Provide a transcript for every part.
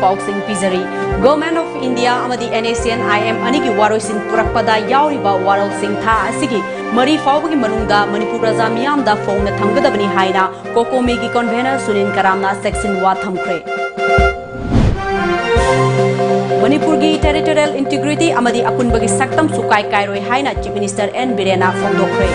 pausing pizari. Government of India amadi NACN IM anigi waroisin purakpada yauriba warol sing tha asigi mari fawgi manungda Manipur raja miyam da phone thangadabani haina kokomegi convener Sunin Karamna section wa thamkhre. Manipur ki territorial integrity amadi apunbagi saktam sukai kairoi haina Chief Minister N Birena phongdokre.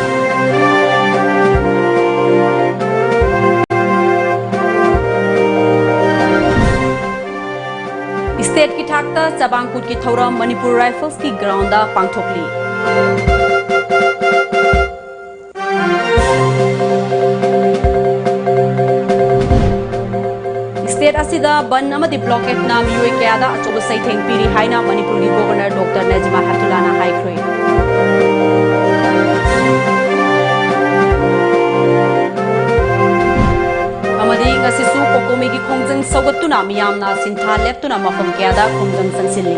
State ki thakta Chabangkut ki thauram Manipur Rifles ki ground da pangthokli. State asida ban amadi blockade na miyoi kaya da achoba saitheng piri haina Manipur ki Governor Dr. Najma Hatulana haikhroi. Ngasisu kokomegi khongjang sogatuna miyamna sintha leptuna mafam kayada khongjang sansilli.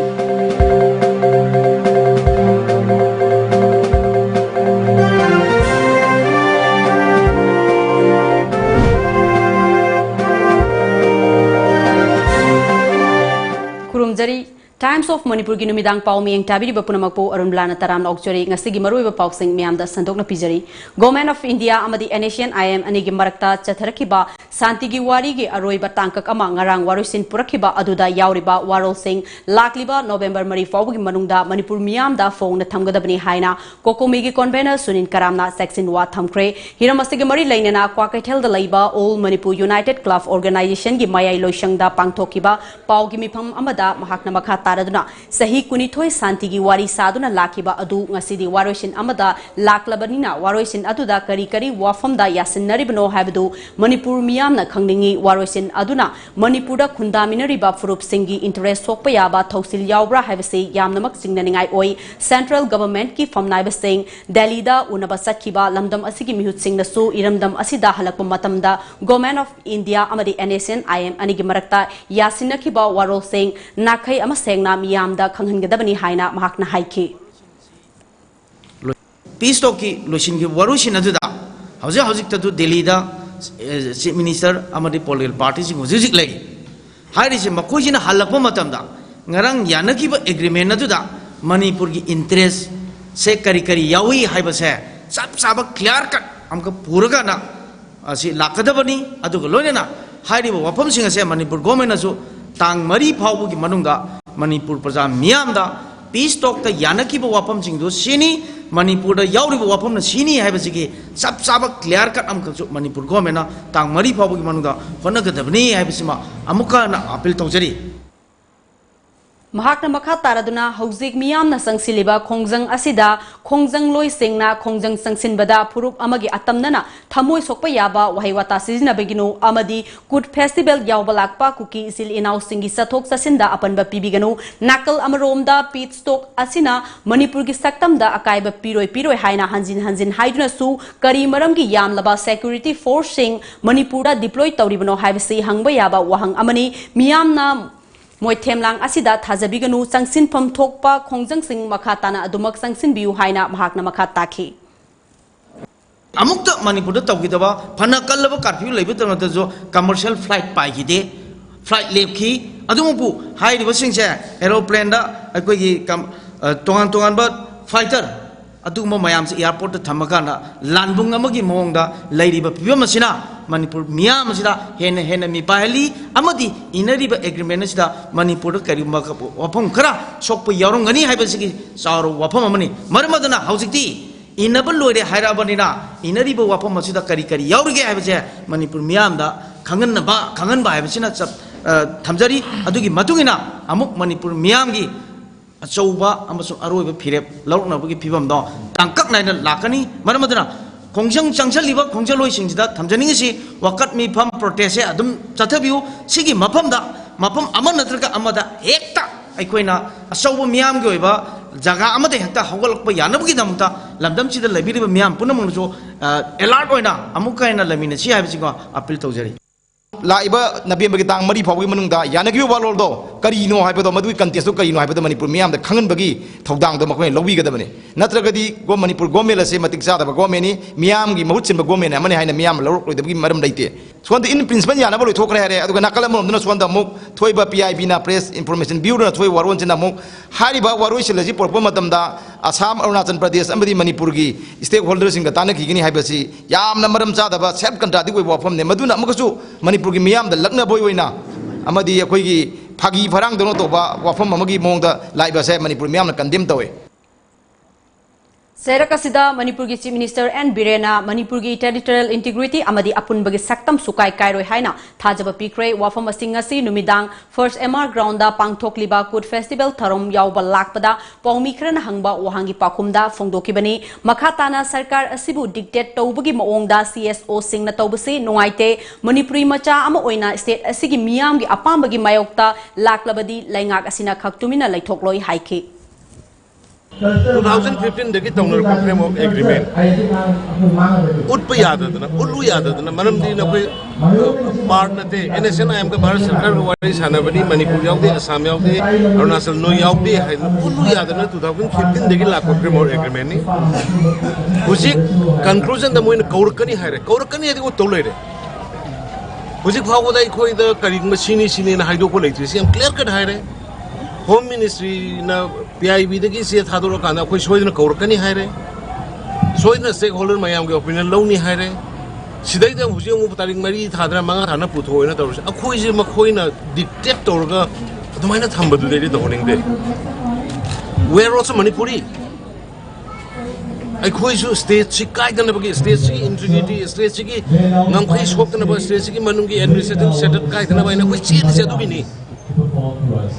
Kurumjari Times of Manipur ki numidang pau miyang tabiri bapunamakpo ARUNBALA na taram na okchori ngasigi maruiba pausing miyamda sandokna pijari. Government of India amadi NACN IM anigi marakta chatharakiba Santigi wari gi aroiba tangkak ama ngarang warusin purakiba aduda yauriba warol sing lakliba November mari fawgi manungda Manipur miyamda phone na thamgadabani haina kokomegi convener Sunin Karamna section wa thamkhre hiramasigi mari lainena kwakaithel da laiba All Manipur United Club Organization gi mayai loisangda pangthokiba paugi mifam amada mahakna makha taraduna sahi kunithoi santigi wari saduna lakiba adu ngasidi waroisin amada laklabanina waroisin aduda kari kari wafamda yasinaribno haibadu Manipur miyamna khangningi waroisin aduna Manipurda khundaminariba furup singi interest sokpa yaba thausil yaubra haibase yamnamak singnaningai oi Central Government ki famnaiba sing Delhi da unaba satkiba lamdam asigi mihut singnasu iramdam asida halakpa matamda Government of India amadi NACN IM anigi marakta yasinnakiba warol sing nakhai ama sengna miyamda khanghangadabani haina mahakna haiki peace talk ki loisin ki warusin aduda hauzik tadu Delhi da Chief Minister amadi political parties sing hujik lagi hari se makoijina halakpa matamda ngarang yanakiba agreement aduda Manipur ki interest se kari kari yawi haiba se sab clear cut amka puraga na asi lakadabani aduga loinena hari ba wapam sing ase Manipur government asu tang mari phawbu ki manungda Manipur praja miyamda peace talk ta yanakiba wapam sing do sini Manipur da yauriba wapam na sini haibasigi sab clear cut amka Manipur government na tang mari phawbu ki manungda honagadabani haibasima amuka na appeal tawjari Mahakna makha taraduna hauzik miyamna sangsiliba khongjang asida khongjang loi singna khongjang sangsinbada purup amagi atamnana thamoi sokpa yaba wahiwata sizina beginu amadi good festival yawbalakpa kuki isil inau singi sathok sasinda apanba pibiganu nakal amaromda pit stock asina Manipur gi saktamda akaiba piroi haina hanjin haiduna su kari maramgi yamlaba security force sing Manipurda deploy tawribano haibasi hangba yaba wahang amani miyamna Moi temlang asida thajabiganu changsin pham thokpa khongjang sing makhatana adumak changsin biu haina mahakna makhataki amukta Manipur da tawgidaba phana kallaba curfew leibita mata jo commercial flight paigide flight lepki adumupu hairiba singse aeroplane da akoi gi tongan ba fighter adugma mayam se airport ta thamagana lanbung amagi mongda leiriba pibam asina Manipur miyam asida hena mi pahali amadi inariba agreement asida Manipur kari wapam khara sokpa yaurongani haibasigi sauro wapam amani maramadana haujikti inabal loire hairabanina inariba wapam asida kari yaurige haibase Manipur miyam da khangan ba haibasina thamjari adugi matungina amuk Manipur miyam gi achouba amasung aroiba phirep laurnabagi phibam do tangkak naina lakani maramadana khongjang changchaliba khongjloi singsida thamjaningi si wakat mi pham protest e adum chathabiu sigi mapam ama natraga amada hekta aikoina achouba miyam gi oiba jaga amade hekta hawgalakpa yanabagi damta lamdam chida labiriba miyam punamang jo alert oina amukaina lamina si habisigo appeal tawjari Laiba November ki tang mari phawgi manungda yanagi walol do karino haibedo madui contest do karino haibedo Manipur miyam da khangan bagi thodang do makoi lobi gadabane natragadi go Manipur government ase matik sada ba government ni miyam gi mahut sin ba government amane haina miyam lorok loidabagi maram daite सोंद in principle याना बोलो थोक रहे अदुगा नाकल अमरम सोंद अमुक थोइबा पीआईबी ना प्रेस इंफॉर्मेशन ब्यूरो थोइ वारोन चिना अमुक हारिबा वारोइ सिलजि पोरप मतमदा असम अरुणाचल प्रदेश अमदी मणिपुर की स्टेक होल्डर सिंग ताना किगनी हाइबसी यामना मरम चादबा सेल्फ कंट्राडिक्ट वे वाफम ने मदुना अमुकसु मणिपुर की मियाम द लग्न बोय वइना अमदी अखोइगी फागी फरांग दोनो तोबा वाफम अमगी मोंगदा लाइबसे मणिपुर मियाम ना कंडेम तवे Serakasida Manipur ki Chief Minister N Birena Manipur ki territorial integrity amadi apunbagi saktam sukai kairoi haina thajaba pikre wafam asingasi numidang first MR ground da pangthokliba Kut Festival tharom yauba lakpada paumi khran hangba wahangi pakumda phongdokibani makhatana sarkar asibu dictate tawbagi maongda CSO singna tawbasi nungaite Manipuri macha ama oina state asigi miyam gi apambagi mayokta laklabadi laingak asina khaktumina laithokloi haike 2015 dagi tawnar ko framework agreement utpa yadadna ulu yadadna maramdi na koi part na te NSN am ka Bharat Sarkar ko wari sanabani Manipur yaudi Assam yaudi Arunachal no yaudi ulu yadadna 2015 dagi lakko framework agreement ni hujik conclusion da moin kaurkani kaurkani adi ko tolai re hujik phago dai khoi da karing ma sini na haido ko leitri si am clear cut haire Home Ministry na PIB dagi se thadoro kana koi soidna kaurkani haire soidna stakeholder mayam ge opinion lowni haire sidai da hujing mu taring mari thadra manga thana puthoina tawse akhoi je makhoina dictate torga adumaina thambadu de doning de we are also Manipuri akhoi su state si kaidana bagi state si integrity state si ki ngamkhai sokna ba state si ki manung ki administrative setup kaidana ba ina koi chi se du bini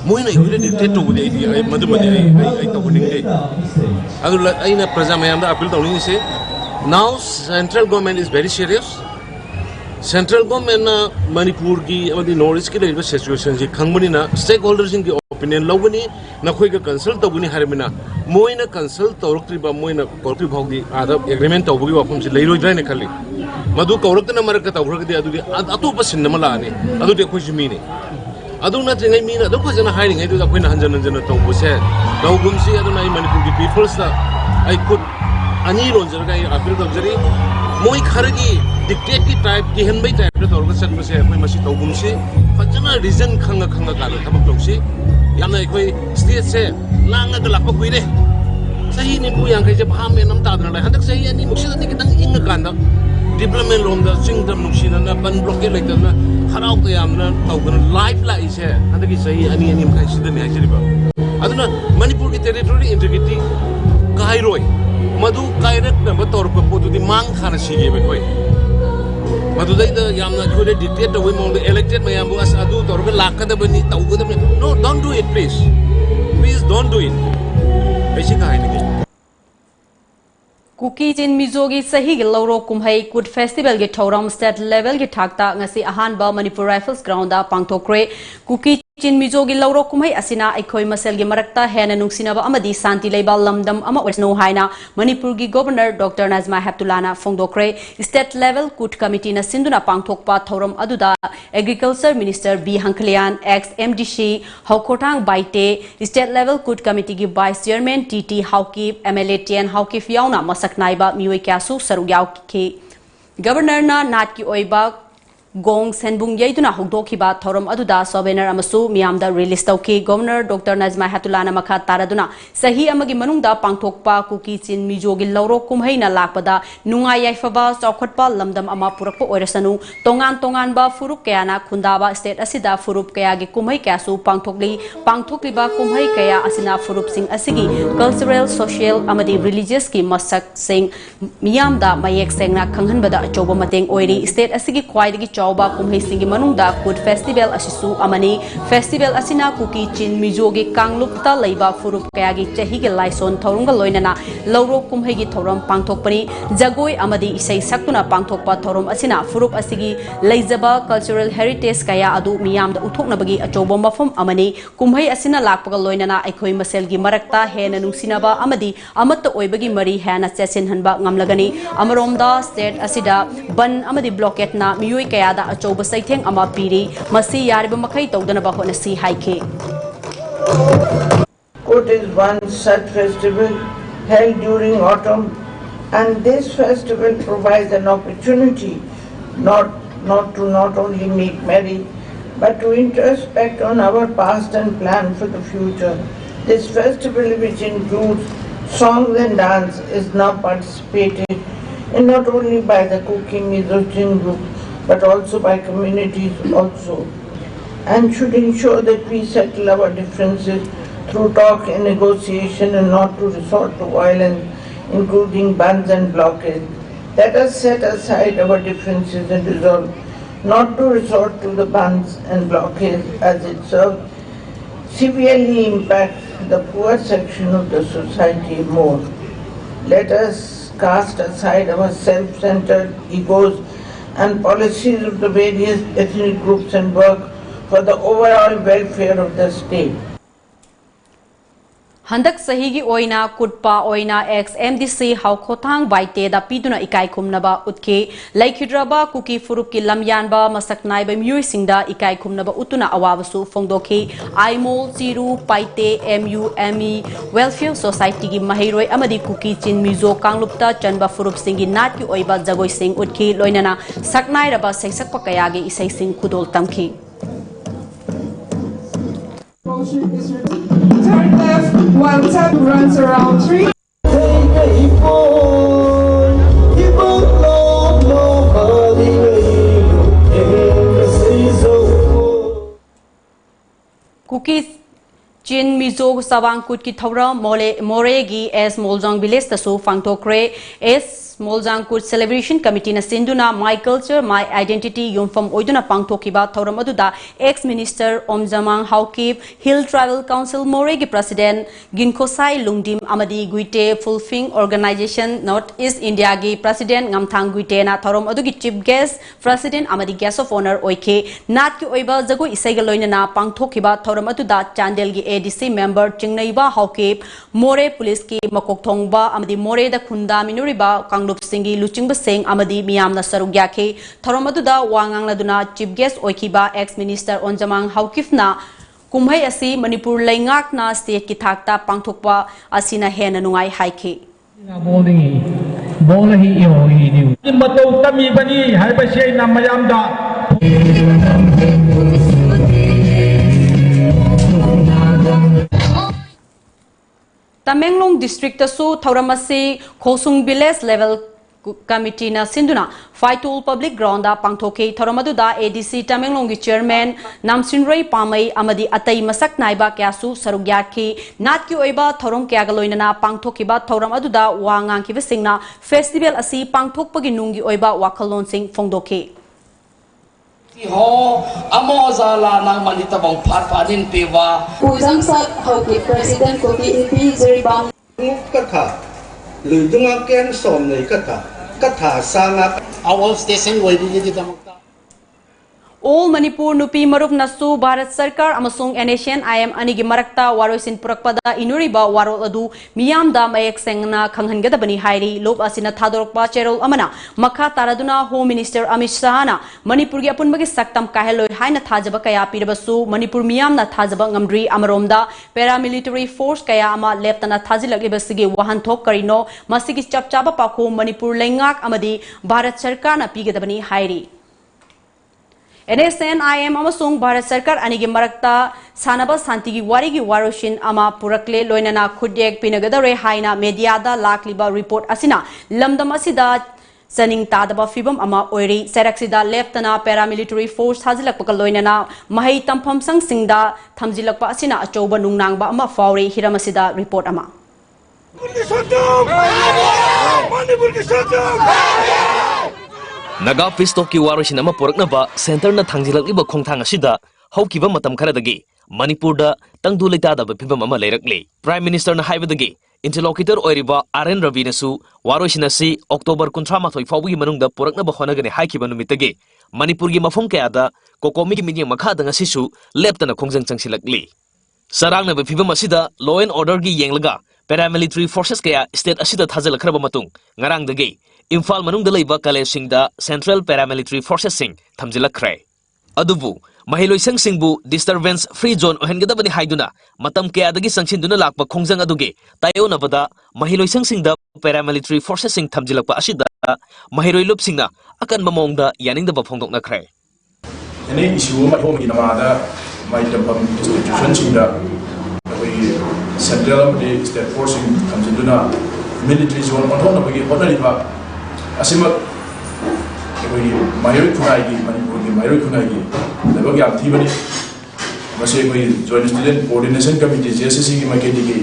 Moina ikule dictate to bude idea ai madu madu ai to buning ai adu aina praja mayam da appeal tawni se now central government is very serious central government na Manipur ki amadi north ki level situation ji khangmani na stakeholders in ki opinion lobani na khoi ka consult tawni harmina moina consult tawrukri ba moina korpi bhogdi ada agreement tawbugi wafum se leiroi drai ne khali madu kawrak na maraka tawruk de adu atu pa sinna mala ne adu de khoi jimi ne adu na tringai mi na do khajana hiring ai do da koina hanjan to bose dawgum si adu nai Manipur ki people sta ai could ani ronjar ga appeal dawjari moi kharagi dictate ki type ki henbai type da dorga sat bose koi masi dawgum si khajana reason khanga ka lo thabak lawsi yana koi state se langa ga lakpa kuire sahi ni bu yang kai je pham me nam ta dana lai hadak sahi ani muksi da kitang inga kanda development lom da singdam nuksina na ban block like da harau to yamna tawgana life la ise hadaki sahi ani mkhai sidani hajriba aduna Manipur ki territory integrity kairoi madu kairak na bator ko potu di mang khana sige be koi madu dai da yamna khode dictate to we mong elected mayam bu as adu tor be lakada bani tawgada no don't do it please don't do it aisi kai ni Kuki Chin Mizogi Sahi Lauro Kumhai Kut Festival ge Thauram State Level ge Thakta ngasi ahanba Manipur Rifles Ground da pangthokre Kuki Chin Mizogi Lauro Kumhai asina aikhoi masel ge marakta hena nungsinaba amadi santi leiba lamdam ama wesno haina Manipur gi Governor Dr Nazma Heptulana phongdokre State Level Kut Committee na sinduna pangthokpa Thauram aduda Agriculture Minister B Hanklian ex MDC Haukotang Baite State Level Kut Committee gi Vice Chairman TT Haukip MLA Tian Haukip yauna saknaiba mioi kyasu saru yaw ki Governor na nat ki oiba gong senbung yaiduna hogdokhiba thoram aduda sobener amasu miyamda release tawki Governor Dr Nazma Heptulana makha taraduna sahi amagi manungda pangthokpa Kuki Chin Mizogi lauro kumhaina lakpada nungai yaifaba chawkhatpa lamdam ama purakpa oirasanu tongan ba furuk kayana khundaba state asida furup kaya gi kumhai kyasu pangthokliba kumhai kaya asina furup sing asigi cultural social amadi religious ki masak sing miyamda mayek sengna khanghanbada achoba mateng oiri state asigi khwaidagi chawba kumhai singi manungda Kut Festival asisu amani festival asina Kuki Chin Mizogi kanglupta leiba furup kaya gi chahi ge laison thorunga loinana lauro kumhai gi thoram pangthokpani jagoi amadi isai saktuna pangthokpa thoram asina furup asigi leijaba cultural heritage kaya adu miyamda uthoknabagi achoba mafam amani kumhai asina lakpaga loinana aikhoi masel gi marakta hena nungsinaba amadi amatta oibagi mari hena chesin hanba ngamlagani amaromda state asida ban amadi blockade na miyoi kaya da achoba saitheng ama piri masi yariba makai tawdana ba honasi haike Kut is one such festival held during autumn, and this festival provides an opportunity not not only make merry, but to introspect on our past and plan for the future. This festival, which includes songs and dance, is now participated in not only by the cooking musician group, but also by communities also, and should ensure that we settle our differences through talk and negotiation and not to resort to violence, including bans and blockades. Let us set aside our differences and resolve not to resort to the bans and blockades, as it severely impacts the poor section of the society more. Let us cast aside our self-centered egos and policies of the various ethnic groups and work for the overall welfare of the state. Handak sahigi oina kutpa oina ex MDC hau khotang baite da piduna ikai khumnaba utke laikhidraba kuki furup ki lamyanba masak naiba miyoi singda ikai khumnaba utuna awabasu fongdoki aimol chiru paite MUME welfare society gi mahiroi amadi kuki chin mizo kanglupta chanba furup singi nat ki oiba jagoi sing utki loinana saknai raba seisak pakaya gi isai sing khudol tamki. Turn left while tap runs around 3. Cookies Chin Mizo Sawang Kut ki Thora Moregi as Moljang Village Tasu Fangtokre as Moljang Kut Celebration Committee na Sinduna My Culture My Identity Yumfam Oiduna Pangtokiba Thoramaduda ex-minister Omjamang Haukip Hill Tribal Council Moregi President Ginkosai Lungdim Amadi Guite Fulfing Organization North East India gi President Ngamthang Guite na Thoramadugi Chief Guest President Amadi Guest of Honor Oike Nat ki Oiba Jago Isaiga na Pangtokiba Thoramaduda Chandel gi ADC member Chingnaiba Haukip More Police ki Makokthongba Amadi More da Khunda Minuriba Kanglop Singi Luchingba Singh Amadi Miyamna Sarugyake Thoramaduda Wangang Laduna Chief Guest Oikiba ex-minister Onjamang Haukifna Kumhai Asi Manipur Laingakna State ki Thakta Pangthokpa Asina Hena Nungai Haike Tamenglong district tasu Thauramasi Khosung village level committee na Sinduna Faitul public ground da Pangthoke Thoramaduda ADC Tamenglong gi chairman Namsinroi Pamai Amadi Atai Masak Naiba Kyasu Sarugyaki Nat ki Oiba Thorom Kyagaloinana Pangthokiba Thoramaduda Wangang ki Singna festival asi Pangthokpagi nungi Oiba Wakalon Sing Fongdoke Ho amozala nang manita bang parpadin pewa Pujang sat hoki president koki ipi zeribang katha lundunga ken som nei katha sanga our station wadi di damakta All Manipur Nupi Marup Nasu Bharat Sarkar Amasung NATION IM Anigi Marakta Waroisin Purakpada Inuriba Warol Adu Miyamda Mayak Sengna Kanghangadabani Hairi Lob Asina Thadorokpa Cherol Amana Makha Taraduna Home Minister Amit Shahana Manipur gi apunbagi saktam kaheloi haina thajaba kaya pirabasu Manipur Miyamna thajaba ngamdri Amaromda paramilitary force kaya ama leptana thajilakibasigi wahanthok karino masigi chapchaba pakho Manipur Laingak amadi Bharat Sarkar na pigadabani Hairi NATION IM amasung Bharat Sarkar anigi marakta sanaba santigi warigi waroshin ama purakle loinana khudek pinagadare haina mediada lakliba report asina lamdam asida saning tadaba fibam ama oiri seraksida leftana paramilitary force hazilakpa loinana mahai tampham sang singda thamjilakpa asina achoba nungnangba ama fauri hiramasida report ama Naga Pisto ki warosin ama poraknaba center na thangjilakliba khongthang asida haukiba matam kharadagi Manipur da tangdu leitadaba phibam ama leirakle Prime Minister na haibadagi interlocutor oiriba RN Ravi nasu warosin asi October 13 fawgi manungda poraknaba honagane haikiba numitagi Manipur gi mafum kayada kokomi gi minyang makha danga sisu leptana khongjang changsilakli sarangna phibam asida law and order gi yenglaga paramilitary forces kaya state asida thajalakhraba matung ngarang dagi Imphal manung dalaiba college singda Central Paramilitary Forces sing thamjilakre adubu mahiloisangbu disturbance free zone ohengadabani haiduna matam kayadagi sangchinduna lakpa khongjang aduge tayonabada mahiloisangsingda paramilitary forces sing thamjilakpa asida mahiroilupsingna akan mamongda yaningdaba phongdoknakhre any issue ma home inamada my tabam institution singda we central of the state forcing thamjinduna military zone on hona bagi honariba asima we mayoi khunai manipur ki mayoi khunai ki lebag yam thibani mase koi joint student coordination committee jcc ki maketi ki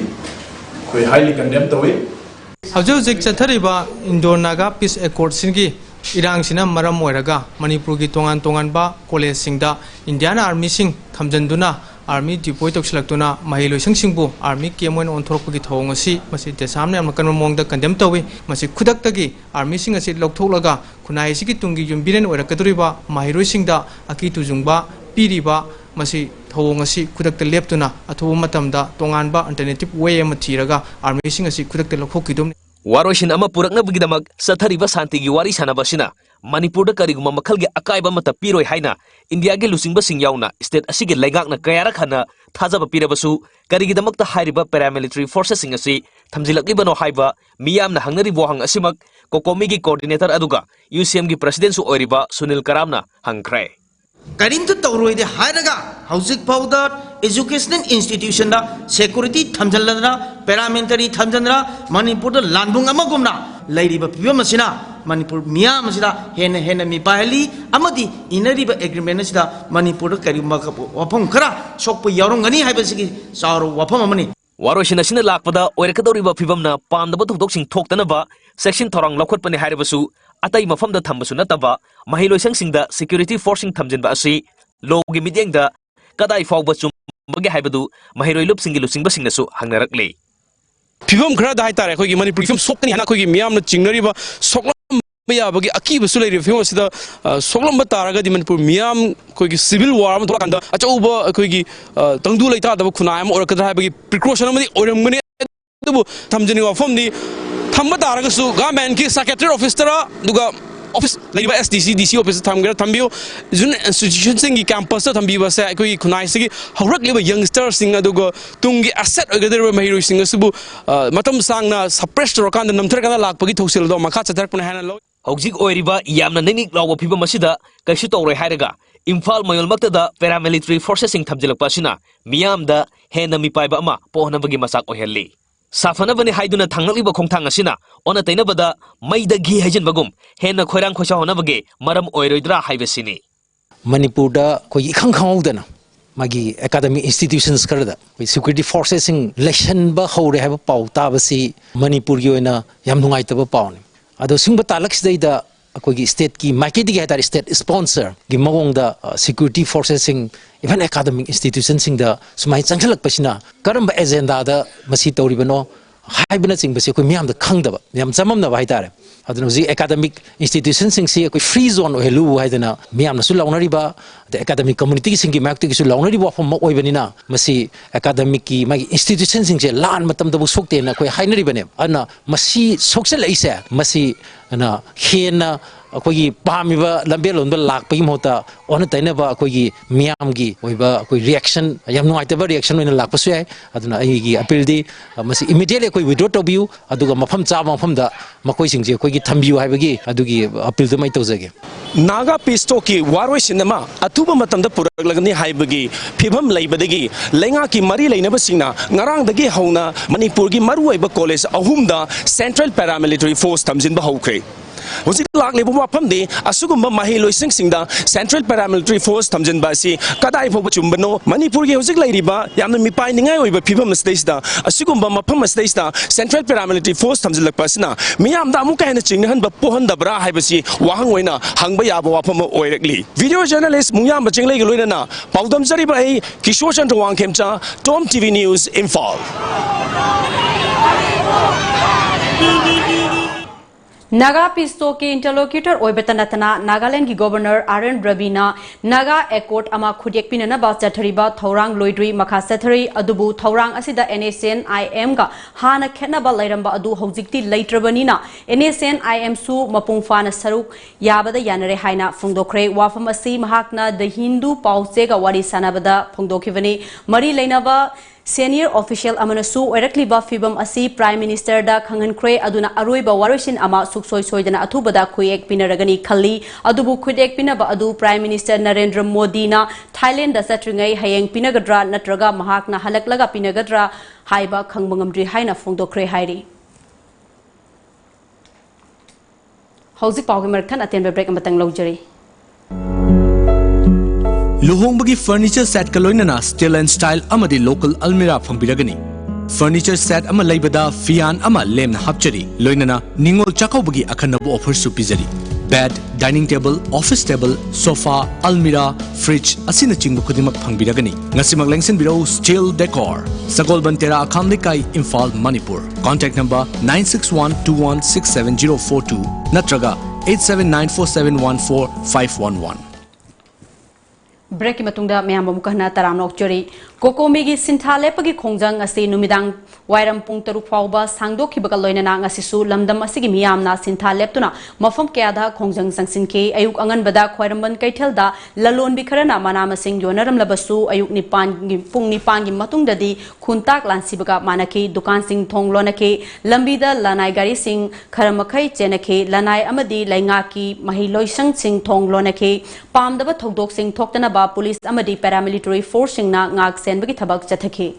koi highly condemn tawe haujuk chathariba Indo Naga peace accord singi irang sina maram moiraga manipur ki tongan ba college singda Indian army sing thamjanduna army deploy tokslaktuna mahiloisang singbu army kemon onthorpagi thong asi masi desamne amkan mongda condemn tawe masi khudaktagi army sing asi loktholaga khunai sigi tungi yumbiren oirakaduriba mahiroi singda aki tujungba piriba masi thong asi khudakta leptuna athu matamda tongan ba alternative way ama thiraga army sing asi khudakta lokhokidum waroshin ama purakna bigidamak sathariba santigi wari sanabasina manipur da kariguma makhalge akaiba mata piroi haina india ge lusingba singyauna state asige laigakna kayara khana thajaba pirabasu karigidamakta hairiba paramilitary forces sing asi thamjilakibano haiba miyamna hangnari bohang asimak kokomi gi coordinator aduga UCM gi president su oiriba Sunil Karamna hangkre karimtu tawroide hairaga hauzik powder educational institution da security thamjalladra paramilitary thamjandra manipur da landbung amagumna lairiba pibam asina manipur miyam asida hena mi pahali amadi inariba agreement asida manipur da karima wafam khara sokpa yarongani haibasigi sauro wafam amani waroshin asina lakpada oirakadoriba pibamna pamdaba thokdoksing thoktanaba section thorang lokhotpani haibasu atai mafamda thambasu nataba mahiloisangsingda security forcing thamjinba asi logi midyengda kadai fawba chumbage haibadu mahiroilupsingi lusingbasingasu hangnarakle Pibam khara da haitare khoi gi manipur film sokni hana khoi gi miyam na chingnariba soklam ya bagi akiba sulai film sida soklam ba taraga di manipur miyam khoi gi civil war am thokanda achauba khoi gi tangdu leita da khuna am orakadra ha bagi precaution amadi oramgani dubu thamjini wa fam ni thamba taraga su government ki secretary officer duga office laiba SDC DC office thamgira thambio jun institution singi campus thambiba sa koi khunai sigi haurak leba youngster sing adugo tungi asset oigader mahiro sing subu matam sangna suppress rokanda namthar kana lakpagi thosil do makha chathar puna hana lo hojik oiriba yamna nenik lawa phiba masida kaisu tawroi hairaga imphal mayol maktada paramilitary forces sing thamjilakpa sina miyamda hena mi paiba ama pohnabagi masak ohelli safanabani haiduna thangliba khongthang asina ona tainabada maida gi hajinbagum hena khoirang khosa honabage maram oiroidra haibasini manipurda koi khang khangudana magi academic institutions karada security forces sing election ba hore have pau ta basi manipur gi oina yam nungai ta ba pauni ado singba talak sidaida akogi state ki market gi hatar state sponsor gi mawong da security forces sing even academic institutions sing da sumai changhalak pasina karamba agenda da masi tawribano haibna sing basi ko miyam da khangdaba miyam chamam na bai tare aduna ji academic institutions sing si ko free zone helu haidana miyam na su launariba the academic community sing gi market gi su launariba fam oibanina masi academic ki magi institutions sing je lan matam da bu sokte na ko hainari bane ana masi soksel aise masi ana hena akogi pamiba lambe lonba lakpagi mota ona tainaba akogi miyamgi oiba akoi reaction yam nuaitaba reaction oina lakpasu yai aduna aigi appeal di masi immediately akoi withdraw tobiu aduga mafam cha mafam da makoi singje akogi thambiu haibagi adugi appeal da mai tawjage Naga peace talk ki waroi sinama atuba matamda puraglagni haibagi phibam laibadagi lenga ki mari leinaba singna ngarang dagi hauna manipur gi maruaiba college ahumda central paramilitary force thamjin ba haukhre Hojik lakle bu mafam de asugumba mahiloising singda central paramilitary force thamjin ba si kadai phoba chumbano manipur gi hojik lairiba yamna mipai ningai oiba phibam stage da asugumba mafam stage da central paramilitary force thamjin lakpa sina miyam da amuka hena chinghan ba pohan da bra haibasi wahang oina hangba yaba wafam oirakli video journalist muyam ba chinglei gi loina paudam jariba ai Kishore Chandra Wangkhemcha TOMTV News Imphal Naga Pisto ki interlocutor Oibetanatana, Nagaland ki Governor ARUNBALA, Naga Accord ama Khudek Pinana ba Chathariba, Thorang Loidri, Makasatari, Adubu, Thorang Asida NSN IM ga, Hana Kenaba Lairamba Adu Hojikti Laitrabanina, NSN IM Su Mapungfana Saruk, Yabada Yanare Haina, Fundokre, Wafamasi Mahakna, the Hindu Pausega Wadi Sanabada, Pungdokivani, Mari Lainaba, Senior official amanasu oirakliba fibam asi Prime Minister da khangankre aduna aroiba warishin ama suksoi soidana athubada khuek pinaragani khalli adubu khudek pinaba adu Prime Minister Narendra Modi na Thailand da satringai hayeng pinagadra natraga mahakna halaklaga pinagadra haiba khangbangamdri haina phongdokre hairi Hauzik pawgi markhan atenbe break amatang logjari Luhongbagi furniture set kaloinana style and style amadi local almira phambiragani furniture set ama laibada fian ama lemna hapchari loinana ningol chakaubagi akhannabu offer su pizari bed dining table office table sofa almira fridge asina chingbu khudimak phangbiragani ngasimak lengsen biro steel decor Sagol Bantera Khamlikai Imphal Manipur contact number 9612167042 natraga 8794714511 Break matungda mayam mukahna taramnok chori kokomigi sinthale pagi khongjang ase numidang wairam pung taruk fawba sangdok khibaka loinana ngasisu lamdam asigi miyamna sinthaleptuna mafam kyada khongjang sangsinke ayuk angan bada khwairamban kaithelda lalon bikharana manama sing yonaram labasu ayuk nipan pung nipan gi matungda di khuntak lansibaga manaki dukan sing thong lonake lambida lanai gari sing kharamakhai chenake lanai amadi laingaki mahiloisang sing thong lonake pamdaba thogdok sing thoktana police amadi paramilitary force singna ngak senbagi thabak chathaki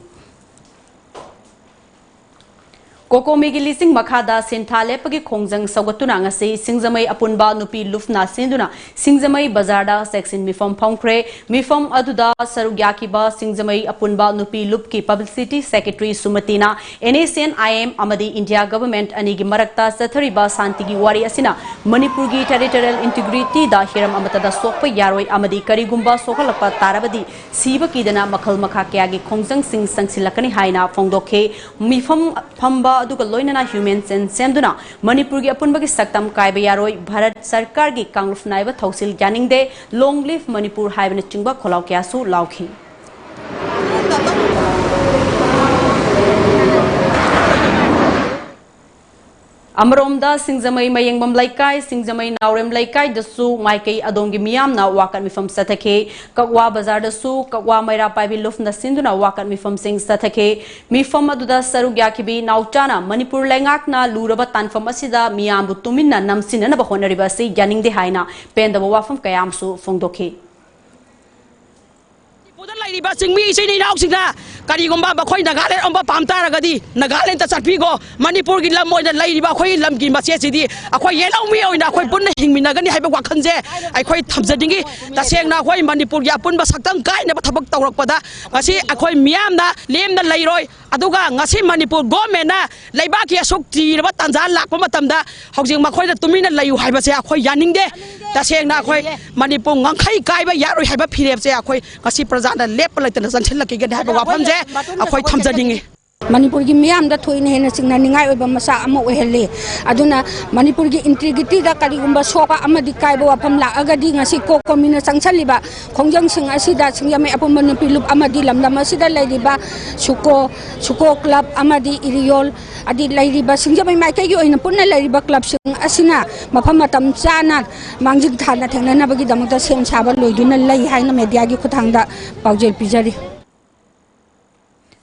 Kokomigi lising makhada sinthale pagi khongjang sagatuna ngasi singjamai apunba nupi lufna sinduna singjamai bazarda section mifom phongkre mifom aduda sarugyakiba singjamai apunba nupi lupki publicity secretary sumatina NSN IM amadi India government anigi marakta sathariba santigi wari asina Manipurgi territorial integrity da hiram amatada sokpa yaroi amadi karigumba sokalapa tarabadi siba kidana makhal makha kyagi khongjang sing sangsilakani haina phongdokhe mifom phamba aduga loinana human sense semduna Manipurgi apunbagi saktam kaiba yaroi Bharat Sarkar gi kangluf naiba thausil yaningde long live Manipur haibana chingba kholaw kyasu laukhi Amromda singjamai mayengmam laikai singjamai naurem laikai dasu maikai adongi miyam na wakat mifam sathake kakwa bazar dasu kakwa maira paibi lufna sinduna wakat mifam sing sathake mifam aduda sarugyakibi nauchana Manipur lengak na luraba tanfam asida miyambu tuminna namsina na bahonariba si yaningde haina pendaba wafam kayamsu phongdokhe Karigomba bakoi Nagaland omba pamtaragadi Nagaland ta sarpigo Manipur gi lam moina lairiba khoi lam gi mache sidi akhoi yelau mi oina khoi punna hingminagani haiba wakhanje akhoi thamjadingi tasengna khoi Manipur gi apunba saktam kaina thabak tawrakpada ngasi akhoi miyamna lemna lairoi aduga ngasi Manipur government na laiba ki asuk tiraba tanja lakpa matamda houjing makhoi da tumina layu haiba se akhoi yaningde tasengna akhoi Manipur ngangkhai kaiba yaroi haiba phirep se akhoi ngasi prajana lep laitana sanchilaki gani haiba wafam akhoi thamjadingi Manipur gi miyam da thoina hena singna ningai oiba masa ama ohelle aduna Manipur gi integrity da karigumba soka amadi kaiba wafam la agadi ngasi ko komina sangchaliba khongjang sing asida singyame apon pilup amadi lamdam asida lairiba suko club amadi iriol adi lairiba singyame maikai gi oina punna lairiba club sing asina mafam matam chana mangjing thana thengnana bagi damota sem saba loiduna lai haina media gi khuthangda paujel pijari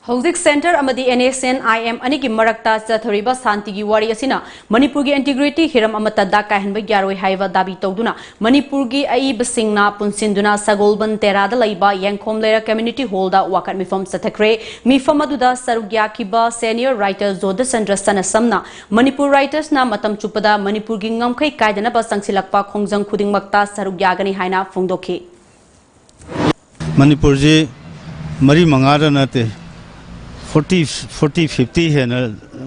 Hauzik Center amadi NSN IM anigi marakta chathariba santigi wari asina Manipurgi integrity hiram amata da kaihanba yaroi haiva dabi tawduna Manipurgi aiba singna punsinduna Sagolban Terada laiba Yangkhom Lera community hall da wakat mifam sathakre mifam aduda sarugyakiba senior writer Zoda Chandra Sanasamna Manipur writers na matam chupada Manipurgi ngamkhai kaidana ba sangsilakpa khongjang khudingmakta sarugyagani haina phongdokhe Manipurji mari mangara nate 40-50 है ना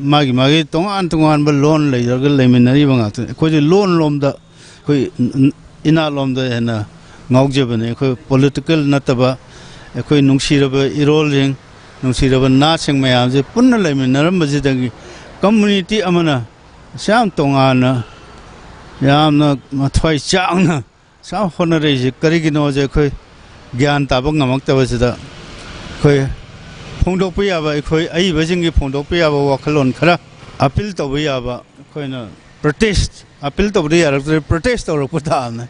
मागी तोंगान बा loan ले जग लेमिनरी बंगा कोई loan लोम दा कोई इना लोम दा है ना ngauje bane कोई political nataba कोई नुंगसिरब इरोलिंग नुंगसिरब ना सेंग मयाम जे पुन्न लेमिनर मजिदंगी community amana syam tongana यामना मथवाई चांगना सा होनरे जे करिगिनो जे खोई ज्ञान ताब ngamaktaba khoi phongdokpa yaba khoi ai bajingi phongdokpa yaba wakhalon khara appeal tawba yaba khoi na protest appeal tawba yara protest tawrokpa taamna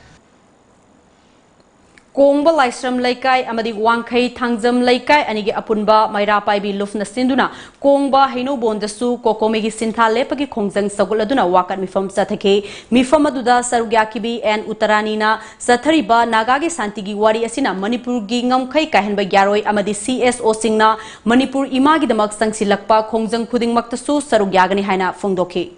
Kongba Laisram Laikai amadi Wangkai Thangjam Laikai anigi apunba Maira Paibi Lufna Sinduna Kongba Haino Bondasu Kokomegi Sintha Lepagi Khongjang Saguladuna Wakat Mifam Sathake Mifam aduda Sarugyakibi and Uttaranina Sathariba Nagagi Santigi Wari Asina Manipur gi ngamkai kahenba yaroi amadi CSO Singna Manipur Imagi Damak Sangsilakpa Khongjang Khuding Maktasu Sarugyagani Haina Fongdoke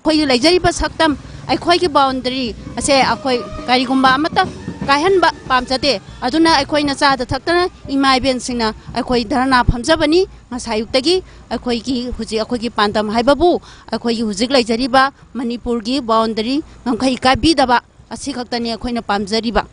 Khoi Laijariba Saktam Akhoi ki boundary ase akhoi karigumba amata Kahanba Pamsate, Aduna Akoina Sada Takana, Imai Bensina, Akoi Dharna Pamsabani, Masayutagi, Akoiki, Huzi Akoki Pantam Haibabu, Akoi Huzigla Jariba, Manipurgi, Boundary, Namkaika Bidaba, Asikatani Akoina Pamzariba.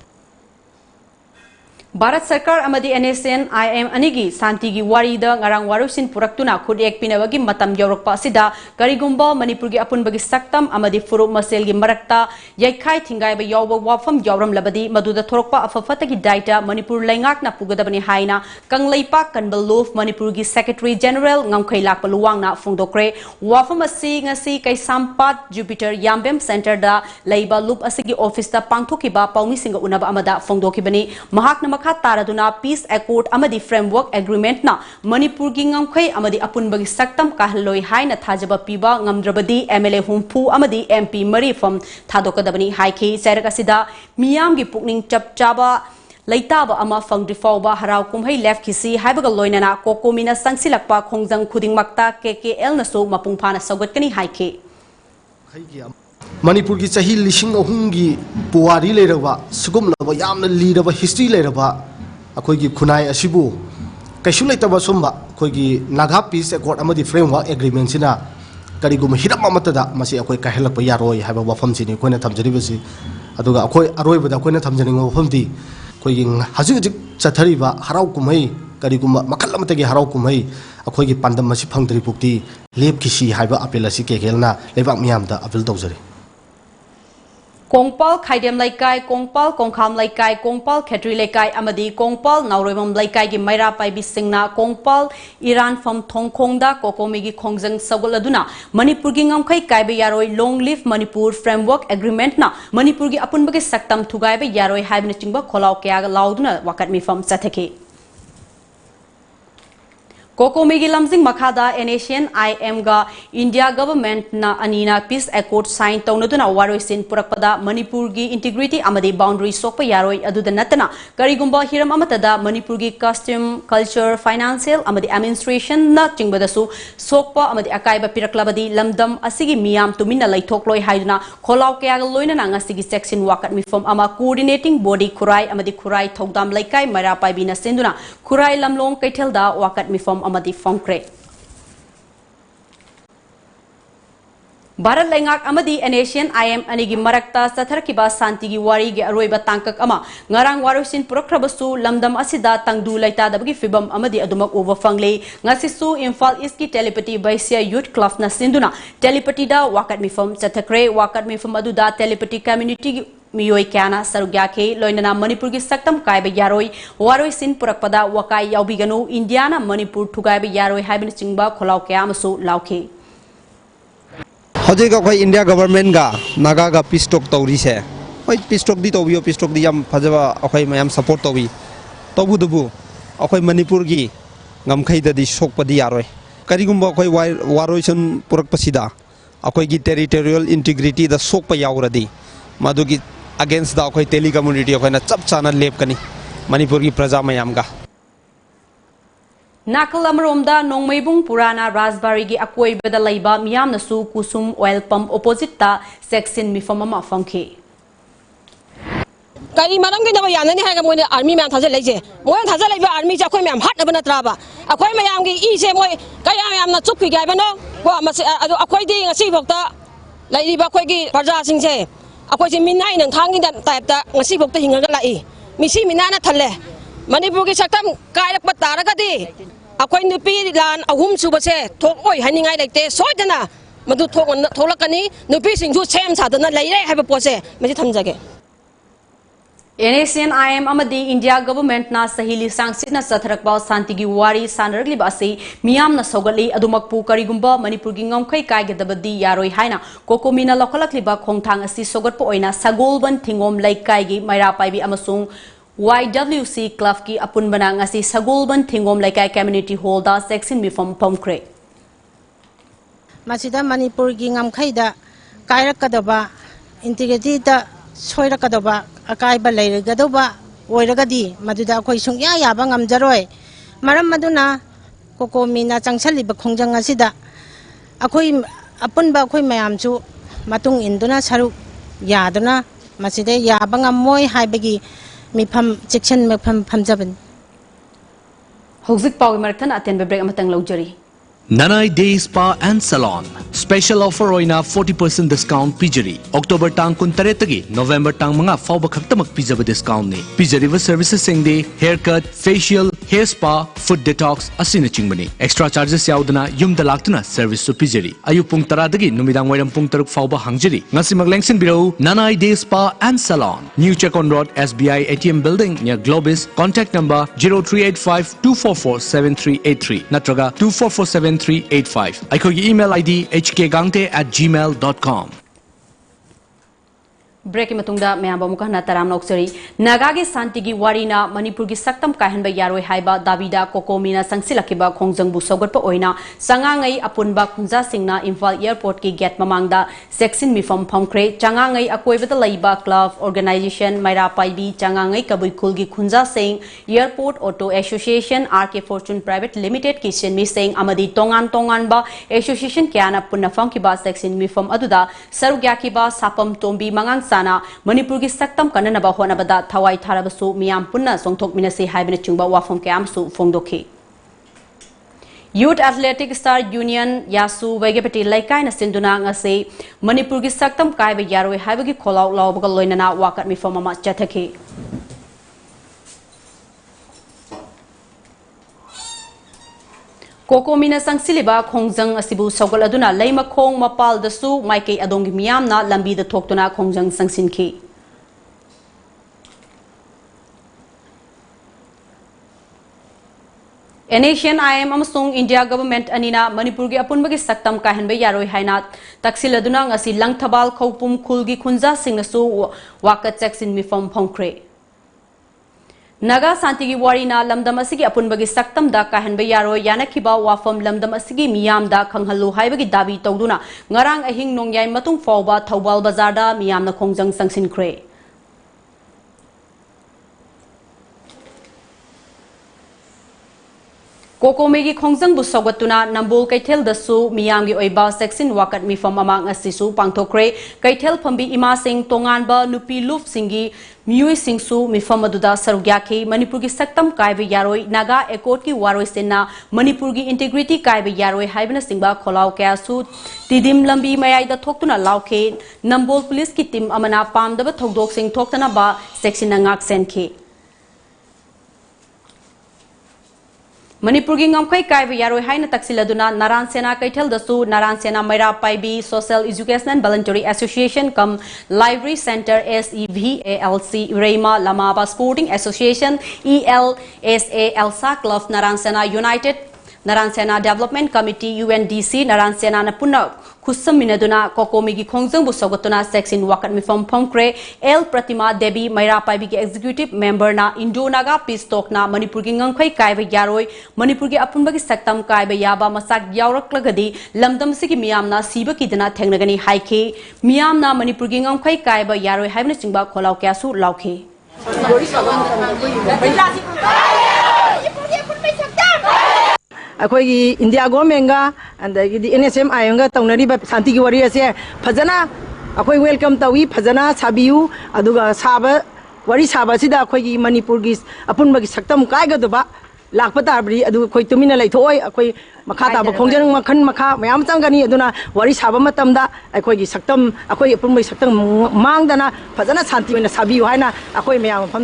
Bharat Sarkar amadi NSN IM anigi Santigi Warida ngarang warusin puraktuna khudek pinawagi matam yorokpa asida karigumba Manipurgi apunbagi saktam amadi furu maselgi marakta yaikhai thingai ba yawba wafam yawram labadi maduda thorokpa afafatagi daita Manipur laingakna pugadabani haina kanglaipa kanbaluf Manipurgi Secretary General ngamkhai lakpa luwangna fungdokre wafam asi ngasi kaisampat Jupiter Yambem Center da laiba loop asigi office da pangthokiba paumi singa unaba amada fungdokibani mahakna Taraduna Peace Accord amadi Framework Agreement na Manipur gi ngamkhai amadi apunbagi saktam kahloi haina thajaba piba ngamdrabadi MLA humpu amadi MP mari from thadokadabani haiki sarakasida miyam gi pukning chapchaba Laitaba ama fangdi fawba harau kumhai left kisi haibaga loinana kokomina sangsilakpa khongjang khuding makta KKL naso mapungphana saugatkani haiki Manipur ki chahi lishing ahungi puwari leiraba sugum laba yamna lidaba history leiraba akhoi gi khunai asibu kaisu leitaba somba akhoi gi Naga Peace Accord amadi Framework Agreement sina karigum hiram amatada masi akhoi kahelakpa yaroi haiba wafam sini koina thamjaribasi aduga akhoi aroibada koina thamjaning wafamdi akhoi gi haji chathariba harau kumai karigum makal amatagi harau kumai akhoi gi pandam masi phangdri pukti lep kisi haiba apel asi kekelna lebak miyamda apel tawjari Kongpal Khaidem Laikai, Kongpal Kongkham Laikai, Kongpal Khetri Laikai, Amadi Kongpal Nauroimam Laikai gi Maira Paibi Singna, Kongpal Iran from Thongkhongda, Kokomigi Khongjang Saguladuna, Manipur gi ngamkhai kaibe yaroi Long Live Manipur Framework Agreement na, Manipur gi apunbagi saktam thugaibe yaroi haibna chingba kholau kya lauduna wakat mifam sathake. Kokomegi lamsing makhada Asian IM ga India government na anina peace accord sign taunaduna waroisin purakpada Manipur gi integrity amadi boundary sokpa yaroi aduda natana karigumba hiram amatada Manipur gi custom culture financial amadi administration na chingbadasu sokpa amadi akaiba piraklabadi lamdam asigi miyam tumina laithokloi haiduna kholau kya loina na ngasigi section wakat mifom ama coordinating body khurai amadi khurai thogdam laikai Maira Paibi na senduna khurai lamlong kaithelda wakat mifom amadi fongkre Bharat Laingak amadi Asian IM anigi marakta satharkiba santigi wari gi aroiba tangkak ama ngarang warusin purakrabasu lamdam asida tangdu laita dabagi fibam amadi adumak over fangle ngasisu Imphal East ki telepathy baisia youth club na sinduna telepathy da wakat mifam chathakre wakat mifam aduda telepathy community Miyoi Kana Sarugyake loinana Manipur gi saktam kaiba yaroi waroi sin purakpada wakai yaubiganu Indiana Manipur thugaiba yaroi haibin chingba kholau kya amasu lauke Hojai ka India government ga Naga ga peace talk tawri se hoi peace talk di tawbiyo peace talk di yam phajaba akhoi mayam support tawi tabu dubu akhoi Manipur gi ngamkhai da di sokpadi yaroi karigumba akhoi waroi sun purak pasida akhoi gi territorial integrity da sokpa yauradi madugi against the akhoi teli community akhoi na chap chana lep kani Manipur gi praja mayam ga Nakal Amromda Nongmaibung Purana Raspberry gi akoi beda laiba miyam nasu kusum oil pump opposite ta section mifamama fangke Kari maram gi daba yanani ha ga moine army man thaje leje moy thaje laiba army ja khoi mayam hat na bana traba akoi mayam gi I se moy kaya mayam na chup ki ga bano ko akoi di ngasi bokta laiba khoi gi praja sing se akoi se minai nang thangi da type ta ngasi bokta hinga ga lai misi minana thalle Manipur gi saktam kairak patara ga di akoi nupi lan ahum suba se thok oi haningai lekte soidana madu tholakani nupi singju sem sadana leire haiba pose masi thamjage NACN IM amadi India government na sahili sangsitna satharakba santigi wari sanaragli basi miyam na sogali adumakpu karigumba Manipur gi ngamkhai kaigedabadi yaroi haina kokomina lokalakliba khongthang asi sogatpo oina sagolban thingom laikai gi maira paibi amasung YWC club ki apunbana ngasi sagolban thingom laikai community hall da section mifam pomkre masida Manipur gi ngamkhai da kairakadaba integrity da soirakadaba akaiba leiragadaba oiragadi maduda akhoi sungya yaba ngamjaroi maram maduna kokomina changchaliba khongjang asida akhoi apunba akhoi mayamchu matung induna saruk yaduna maside yaba ngamoi haibagi mifam section mifam phamjaban hojik pawi marthan atenbe break amatang lojari Nanai Day Spa and Salon. Special offer oina 40% discount pijari. October tang kun taretagi, November tang mga fauba khaktamak pijaba discount ni. Pijari wa services singde haircut, facial, hair spa, foot detox asina chingmani. Extra charges yaudana yum dalaktuna service su pijari. Ayu pung taradagi numidang wairam pung taruk fauba hangjari. Ngasi maglengsin birau Nanai Day Spa and Salon. New Chekon Road, SBI ATM Building near Globis. Contact number 0385 244 7383. Natraga 2447 385. Aikogi email ID hkgangte@gmail.com. Break matungda mayamba mukahna taram noksari nagagi santigi warina Manipur gi saktam kahanba yaroi haiba davida kokomina sangsilakiba khongjangbu sogatpa oina sangangai apunba khunja singna Imphal airport ki gate mamangda section mifam phomkre changangai akoibada laiba club organization maira paibi changangai kabuikul gi khunja sing airport auto association RK Fortune private limited ki senmi sing amadi tongan ba association kyana punafam ki ba section mifam aduda sarugya ki ba sapam tombi mangang sana Manipur gi saktam kanana ba hona bada thawai tharabasu miyam punna songthok minasi haibina chungba wafam kyam su fongdokhi Youth Athletic Star Union Yasu Vegapati Laikai na sinduna ngase Manipur gi saktam kaiba yaroi haibagi kholaw lawbaga loinana wakat mi famama chathaki Kokomina sangsiliba khongjang asibu sogol aduna leima khong mapal dasu maikei adongi miyamna lambi da thoktuna khongjang sangsinki NACN IM amasung India government anina Manipur gi apunbagi saktam kahanbe yaroi haina taksiladuna ngasi langthabal khopum khulgi khunja singnasu wakat seksin mifam phongkre Naga Santigi Warina Lamdam Asigi Apunbagi Saktam da Kahanbe Yaro Yanakiba Wafam Lamdam Asigi Miyam da Kanghalu Haibagi Dabi Togduna Ngarang Ahing Nongyay Matung Fauba Thawbal Bazarda Miyam na Khongjang Sangsin Kre Kokomegi Khongjang bu sogatuna Nambul Kaithel dasu Miyamgi Oiba Section Wakat Mifam Amang Asisu Pangthokre Kaithel Phambi Ima Singh Tonganba Nupi Luf Singhi Miyui Singsu Mifam aduda Sarugyaki Manipur gi saktam kaiba yaroi Naga Ekot ki waroi senna Manipur gi integrity kaiba yaroi haibana singba kholaw kya su tidim lambi mayai da thoktuna lauke Nambol police ki team amana pamdaba thokdok sing thoktana ba section na ngak senke Manipur gi ngamkhai kaiba yaroi haina taksiladuna Naran Sena Kaithel dasu Naran Sena Maira Paibi Social Education and Voluntary Association cum Library Center SEVALC Reima Lamaba Sporting Association ELSA Elsa Club Naran Sena United Naran Sena Development Committee UNDC Naran Sena Napuna Khusam Minaduna Kokomigi Khongjang Busogatuna Section Wakat Mifam Phomkre El Pratima Debi Maira Paibi ki Executive Member na Indo Naga Peace Talk na Manipur gi ngangkhai kaiba yaroi Manipur gi apunbagi saktam kaiba yaba masak yauraklagadi lamdam sigi miyamna siba kidana thengnagani haike miyamna Manipur gi ngangkhai kaiba yaroi haibna chingba kholaw kya su lauke अखोई India government का अंदर NSM आयोगा तौनरी शांति की worry से फजना अखोई welcome Tawi फजना साबियु अदुगा साब worry साबसिदा अखोई मणिपुर की अपुनबगी सक्तम कायगदबा लाख ताबरी अदु अखोई तुमिना लैथोय अखोई मखा ताब खोंजन मखन मखा मयाम चंगनी अदुना वरी साब मतमदा अखोई की सक्तम अखोई अपुनबगी सक्तम मांगदना फजना शांति में साबियु हायना अखोई मयाम फम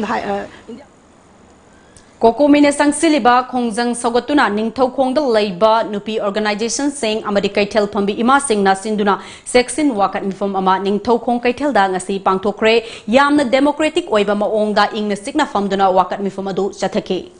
Kokomine Sangsiliba, Kongjang Sogatuna, Ningtau Kongda Laiba, Nupi Organization Sing, Amadi Kaitel Pambi Ima Sing na Sinduna, Sexin Wakat Mifom Ama, Ningtau Kong Kaitel da ngasi Pangtokre, Yamna Democratic Oiba Maongda, Ing na Signa Famduna Wakat Mifomadu Chatake.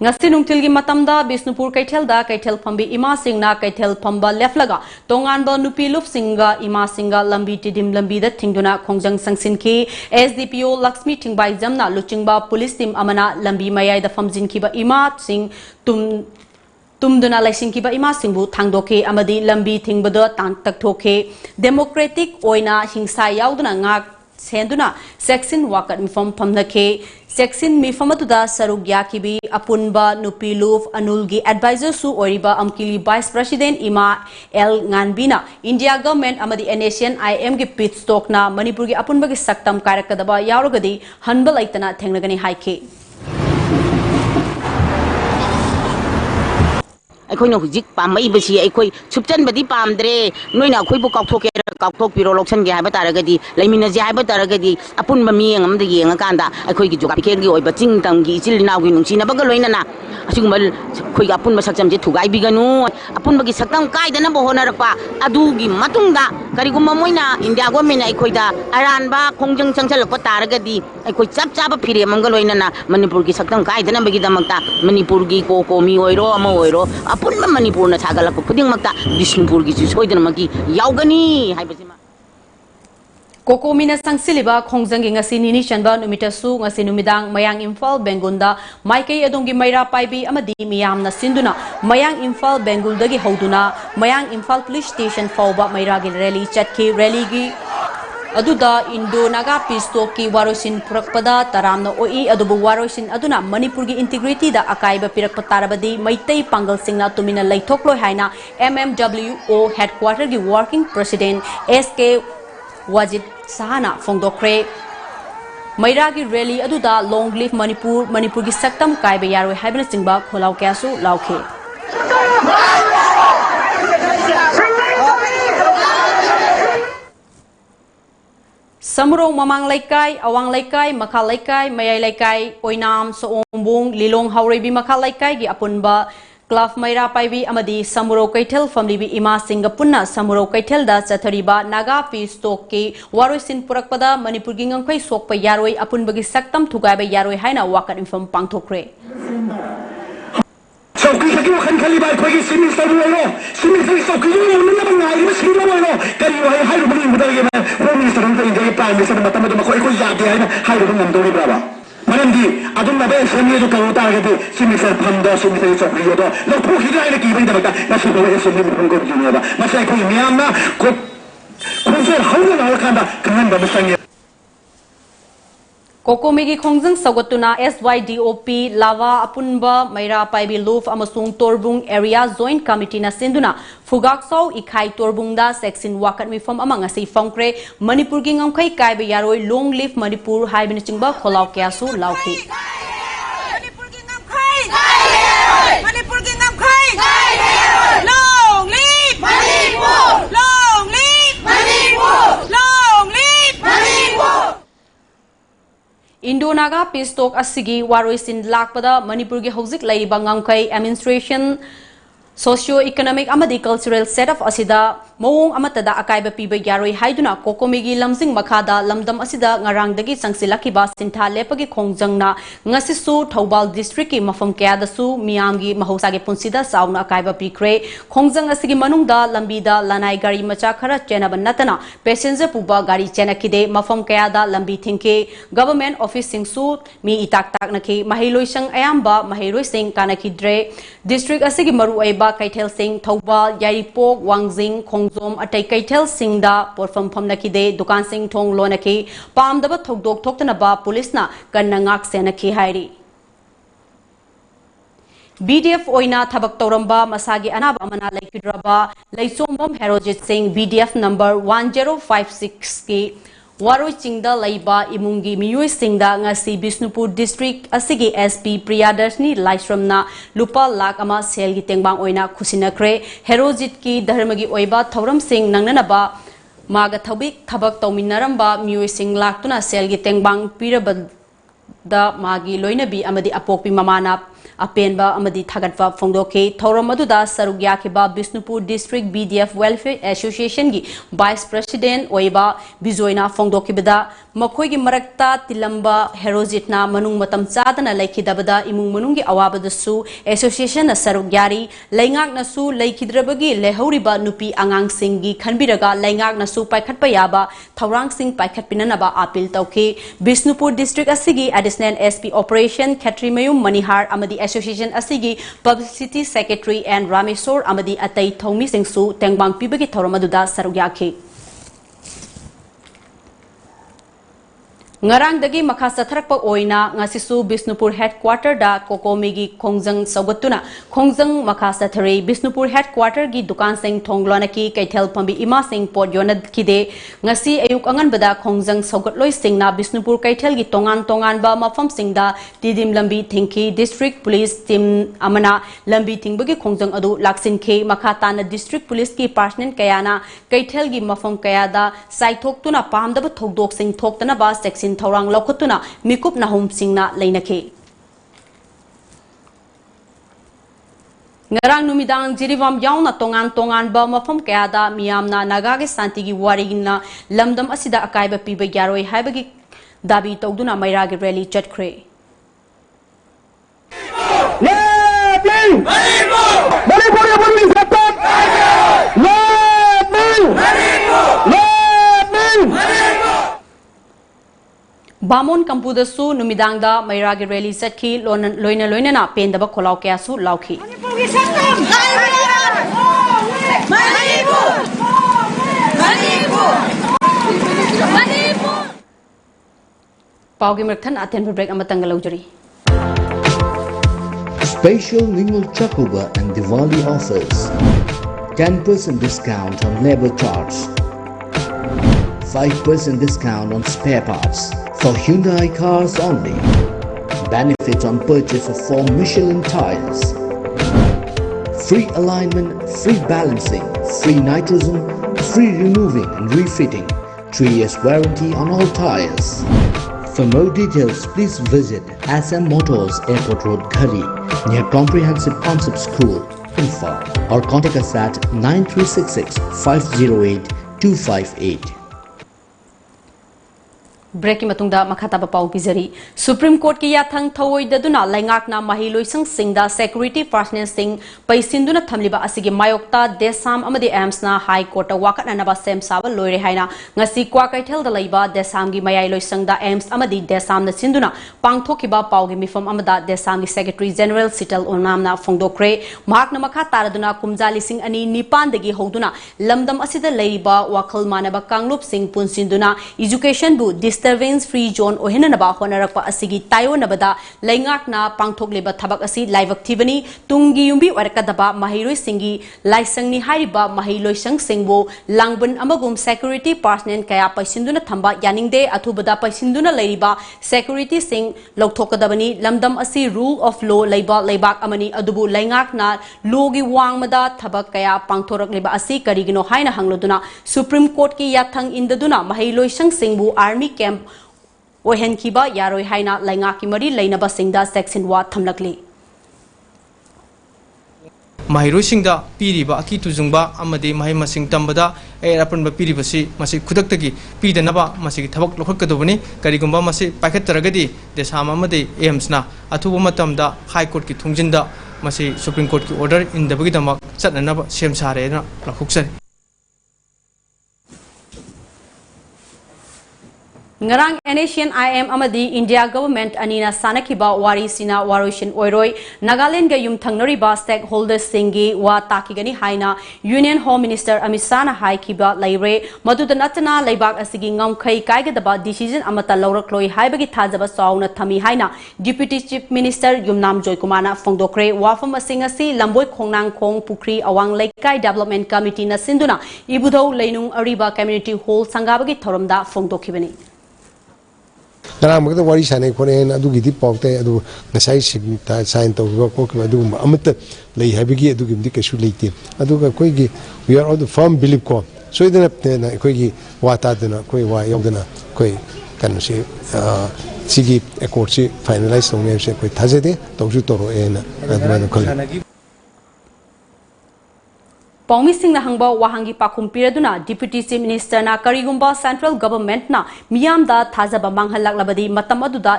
Ngasi nungtilgi matamda Bisnupur Kaitelda Kaitel Pambi Ima Singna Kaitel Pamba Leflaga Tonganba Nupi Lup Singa Ima Singa Lambi Tidim Lambi da Tingduna Kongjang Sangsinki SDPO Lakshmi Tingbai Jamna Luchingba Police Team Amana Lambi Mayai da Famjin Kiba Ima Sing Tumduna Laising Kiba Ima Singbu Tangdoke Amadi Lambi Tingbada Taktoke Democratic Oina Hingsa Yauduna Ngak Senduna Sexin Wakat Mifom Pamnake Sexin Mifamatuda Sarugya Kibi Apunba Nupiluf Anulgi Advisor Su Oriba Amkili Vice President Ima L Nganbina India Government Amadi Nation IM Gi Pit Stock na Manipurgi Apunba Gi Saktam Karakadaba Yauragadi Hanbal Aitana Tengnagani Haike ꯑꯩꯈꯣꯏꯅ ꯍꯧꯖꯤꯛ ꯄꯥꯝꯃꯛꯏꯕꯁꯤ ꯑꯩꯈꯣꯏ ꯁꯨꯞꯆꯟꯕꯗꯤ ꯄꯥꯝꯗ꯭ꯔꯦ ꯅꯣꯏꯅ ꯑꯩꯈꯣꯏꯕꯨ ꯀꯥꯎꯊꯣꯛꯄꯤꯔꯣ ꯂꯧꯁꯟꯒꯦ ꯍꯥꯏꯕ ꯇꯥꯔꯒꯗꯤ ꯂꯩꯃꯤꯟꯅꯁꯦ ꯍꯥꯏꯕ ꯇꯥꯔꯒꯗꯤ ꯑꯄꯨꯟꯕ ꯃꯤꯠꯌꯦꯡ ꯑꯃꯗ ꯌꯦꯡꯉꯀꯥꯟꯗ ꯑꯩꯈꯣꯏꯒꯤ ꯖꯣꯒ꯭ꯔꯥꯐꯤꯀꯦꯜꯒꯤ ꯑꯣꯏꯕ ꯆꯤꯡ ꯇꯝꯒꯤ ꯏꯆꯤꯜ ꯏꯅꯥꯎꯒꯤ ꯅꯨꯡꯁꯤꯅꯕꯒ ꯂꯣꯏꯅꯅ ꯑꯁꯤꯒꯨꯝꯕ ꯑꯩꯈꯣꯏꯒꯤ ꯑꯄꯨꯟꯕ ꯁꯛꯆꯝꯁꯦ ꯊꯨꯒꯥꯏꯕꯤꯒꯅꯨ ꯑꯄꯨꯟꯕꯒꯤ ꯁꯛꯇꯝ ꯀꯥꯏꯗꯅꯕ ꯍꯣꯠꯅꯔꯛꯄ ꯑꯗꯨꯒꯤ ꯃꯇꯨꯡꯗ ꯀꯔꯤꯒꯨꯝꯕ ꯃꯣꯏꯅ ꯏꯟꯗꯤꯌꯥ ꯒꯣꯔꯃꯦꯟꯅ ꯑꯩꯈꯣꯏꯗ ꯑꯔꯥꯟꯕ ꯈꯣꯡꯖꯪ ꯆꯪꯁꯜꯂꯛꯄ ꯇꯥꯔꯒꯗꯤ ꯑꯩꯈꯣꯏ ꯆꯞ ꯆꯥꯕ ꯐꯤꯔꯦꯞ ꯑꯃꯒ ꯂꯣꯏꯅꯅ ꯃꯅꯤꯄꯨꯔꯒꯤ ꯁꯛꯇꯝ ꯀꯥꯏꯗꯅꯕꯒꯤꯗꯃꯛꯇ ꯃꯅꯤꯄꯨꯔꯒꯤ ꯀꯣꯃꯤ ꯑꯣꯏꯔꯣ ꯑꯃ ꯑꯣꯏꯔꯣ ꯑꯄꯨꯟꯕ ꯃꯅꯤꯄꯨꯔꯅ 사갈라고 푸딩막다 비스누푸르기 소이드나마기 야우가니 하이버지마 Kokomina Sangsiliba Kongjang ngasi nini chanba numitasu ngasi numidang Mayang Imphal Bengunda Maikei adongi Maira Paibi amadi miyamna sinduna Mayang Imphal Bengundagi hoduna Mayang Imphal Police Station fauba Maira gi rally chatki rally gi Aduda Indo Naga Pistoki Warosin Purakpada Taramna OE Adubu Warosin Aduna Manipur gi integrity da Akaiba Pirakpatarabadi Maitei Pangal Singna Tumina Laitoklo Haina MMWO Headquarter gi Working President SK Wajid Sahana Fongdokre Maira gi rally Aduda Long Live Manipur Manipur gi Saktam Kaiba Yaroi Haibana Singba Kholau Kyasu Lauke Samurong Mamang Laikai, Awang Laikai, Makha Laikai, Mayai Laikai, Oinam, Soombung, Lilong Haurebi Makha Laikai, Gi Apunba, Klaf Maira Paibi, Amadi, Samuro Kaitel, Famlibi Ima Singapuna, Samuro Kaitel da Satariba, Naga Pistoki, Warosin Purakpada, Manipur Gingangkai, Sokpa Yaroi, Apunbagi Saktam, Tugaba Yaroi Haina, Wakat Infam Pangtokre. Sokri sa kiwa kan kaliba ko gi simi sa rulo simi sa ko gi mo na bang ai mas kilo mo kari wa hai ro bani mudal ge home minister ng India prime minister mata mo ko ko ya de hai ro ngam do ri brava manandi adun na be sami do ka uta ge simi sa phanda simi sa sokri do lo ko gi dai ki bai da ba na si bo simi mo ko ji ba ma sai ko mi amna ko se hauna na kan da kan da sang Kokomigi Kongjang Sagatuna SYDOP Lava Apunba Maira Paibi Luf Amasung Torbung Area Joint Committee na Sinduna Fugaksau Ikai Torbungda Sexin Wakat Mifam Amanga Si Fongkre Manipur gi Ngamkai Kaiba Yaroi Long Live Manipur Haibin Chingba Kholau Kyasu Lauki Manipur gi Ngamkai Long Live Manipur Long Live Manipur Long Live Manipur Indo Naga Pistok Asigi Waroisin Lakpada Manipur gi Hauzik Laiba Ngamkai Administration Socio-economic amadi cultural setup asida mawong amatada akaiba piba yaroi haiduna kokomigi lamsing makada lamdam asida ngarangdagi sangsilakiba sintha lepagi khongjangna ngasisu Thoubal district ki mafam kayadasu miyamgi mahosagi punsida sauna akaiba pikre khongjang asigi manungda lambida lanai gari macha khara chenaba natana passenger puba gari chenakide mafam kayada lambi thingke government office singsu mi itak tak nakhi mahiloisang ayamba mahiloising kanakidre district asigi maru Kaitel Singh, Thoubal, Yaripok, Wangjing, Khongjom, Atai Kaitel Singh da Porfam Phamnakide, Dukan Singh Thong Lonaki, Pamdaba Thokdok Thoktanaba, Police na Kanangak Senaki Hairi. BDF Oina Thabak Toramba, Masagi Anab Amana Laikidraba, Laisombam Herojit Singh, BDF number 1056 ki. Waroi Chingda Laiba Imungi Miyui Singda ngasi Bisnupur District asigi SP Priyadarshini Laisramna Lupa Lak ama Selgi Tengbang Oina Kusinakre Herojit ki Dharmagi Oiba Thoram Singh Nangnanaba maga thabak tawminaramba miyuising laktuna selgi tengbang pirabada magi loinabi amadi apokpi mamana apenba amadi thagatwa phongdoke thoram aduda sarugya khiba Bisnupur District BDF Welfare Association gi Vice President oiba bijoina phongdokibada makhoi gi marakta tilamba herojitna manung matam chadana laikhidabada imung manungi awabadasu association na sarugyari laingak nasu laikhidrabagi lehoriba nupi angang singi khanbiraga laingak nasu paikhatpa yaba thorang sing paikhatpinanaba appeal tawke Bisnupur District asigi Additional SP Operation Khatrimayum Manihar amadi Association asigi Publicity Secretary and Ramesor amadi atai thomi singsu tengbang pibagi thoramaduda sarugyakhi ngarang dagi makha satharakpa oina ngasisu Bisnupur headquarter da kokomigi khongjang saugatuna khongjang makha sathari Bisnupur headquarter gi dukan sing thonglona ki kaithel pambi ima sing pot yonad kide ngasi ayuk angan bada khongjang saugatloi singna Bisnupur kaithel gi tongan ba mafam singda tidim lambi thingki district police team amana lambi thingbagi khongjang adu laksin khe makha tana district police ki personnel kayana kaithel gi mafam kayada saithok pamdaba thokdok sing thoktana ba section thorang lokotuna mikup nahum singna leinakhe ngarang numidang jiriwam yauna tongan ba mafam kayada miyamna naga ge santi gi warigina lamdam asida akaiba piba yaroi haibagi dabi togduna maira ge rally chatkhre Bamon Kampudasu numidangda mairagi rally satki loina na pendaba kholau kyasu lauki Paugi merthan aten break amatanga laujari Special Ningul Chakuba and Diwali offers 10% discount on labor charge 5% discount on spare parts for Hyundai cars only. Benefit on purchase of 4 Michelin tires. Free alignment, free balancing, free nitrogen, free removing and refitting. 3 years warranty on all tires. For more details, please visit SM Motors Airport Road, Ghari, near Comprehensive Concept School, Info, or contact us at 9366 508 258. Breaking matungda makhataba pau pizari Supreme Court ki yathang thawoi daduna laingakna mahiloisang singda security personnel sing paisinduna thamliba asigi mayokta desam amadi AIMS na High Court wakatna naba sem saba loire haina ngasi kwa kaithel da laiba desam gi mayai loisang da AIMS amadi desam na sinduna pangthokiba paugi mifam amada desam gi Secretary General Sital onamna phongdokre mahakna makha taraduna kumjali sing ani nipan dagi hoduna lamdam asida laiba wakhal manaba kanglup sing punsinduna education bu disturbance free zone ohenanaba honarakpa asigi tayo nabada laingakna pangthokleba thabak asi laivakthibani tungi yumbi warakadaba mahiroi singi laisangni hariba mahiloisang singbo langban amagum security personnel kaya paisinduna thamba yaningde athubada paisinduna leiriba security sing lokthokadabani lamdam asi rule of law leiba leibak amani adubu laingakna logi wangmada thabak kaya pangthorakleba asi karigino haina hangloduna Supreme Court ki yathang indaduna mahiloisang singbu army camp ohen kiba yaroi haina lainga ki mari leinaba singda section wa thamlakli mahiroi singda piriba aki tujungba amade mahai masing tambada apan ba piribasi masi khudaktagi pidanaba masi thabak lokhakadobani karigumba masi paikhataragadi desam amade AIMS na athuba matamda High Court ki thungjinda masi Supreme Court ki order indabagi damak chatnanaba sem sare na lakhuksari ngarang Asian IM amadi India government anina sanakiba wari sina waroishin oiroi Nagaland ga yum thangnori ba stakeholders singi wa takigani haina Union Home Minister Amit Shah na haikiba laire maduda natana laibak asigi ngamkhai kaigada decision amata lawrakloi haibagi thajaba sauna thami haina Deputy Chief Minister Yumnam Joykumana phongdokre wafam asing asi lamboi khongnang khong pukri awang laikai development committee na sinduna ibudau leinung ariba community hall sangabagi thoramda phongdokhibani Ngarang magda wari sanai khone adu gidi pokte adu nasai sign to ko ko adu amata lei habigi adu gidi kasu leite adu ga koi gi we are all the firm believe ko सोइदना तेना अखोगी वातादना कोई वा योगदना कोई Kanse सिगी accord से finalise होने से कोई थाजेदे तौजु तोरो एना अदमानो खल Paumi Singh hangba wahangi pakum piraduna Deputy Chief Minister na karigumba Central Government na miyam da thazaba manghallak labadi matam aduda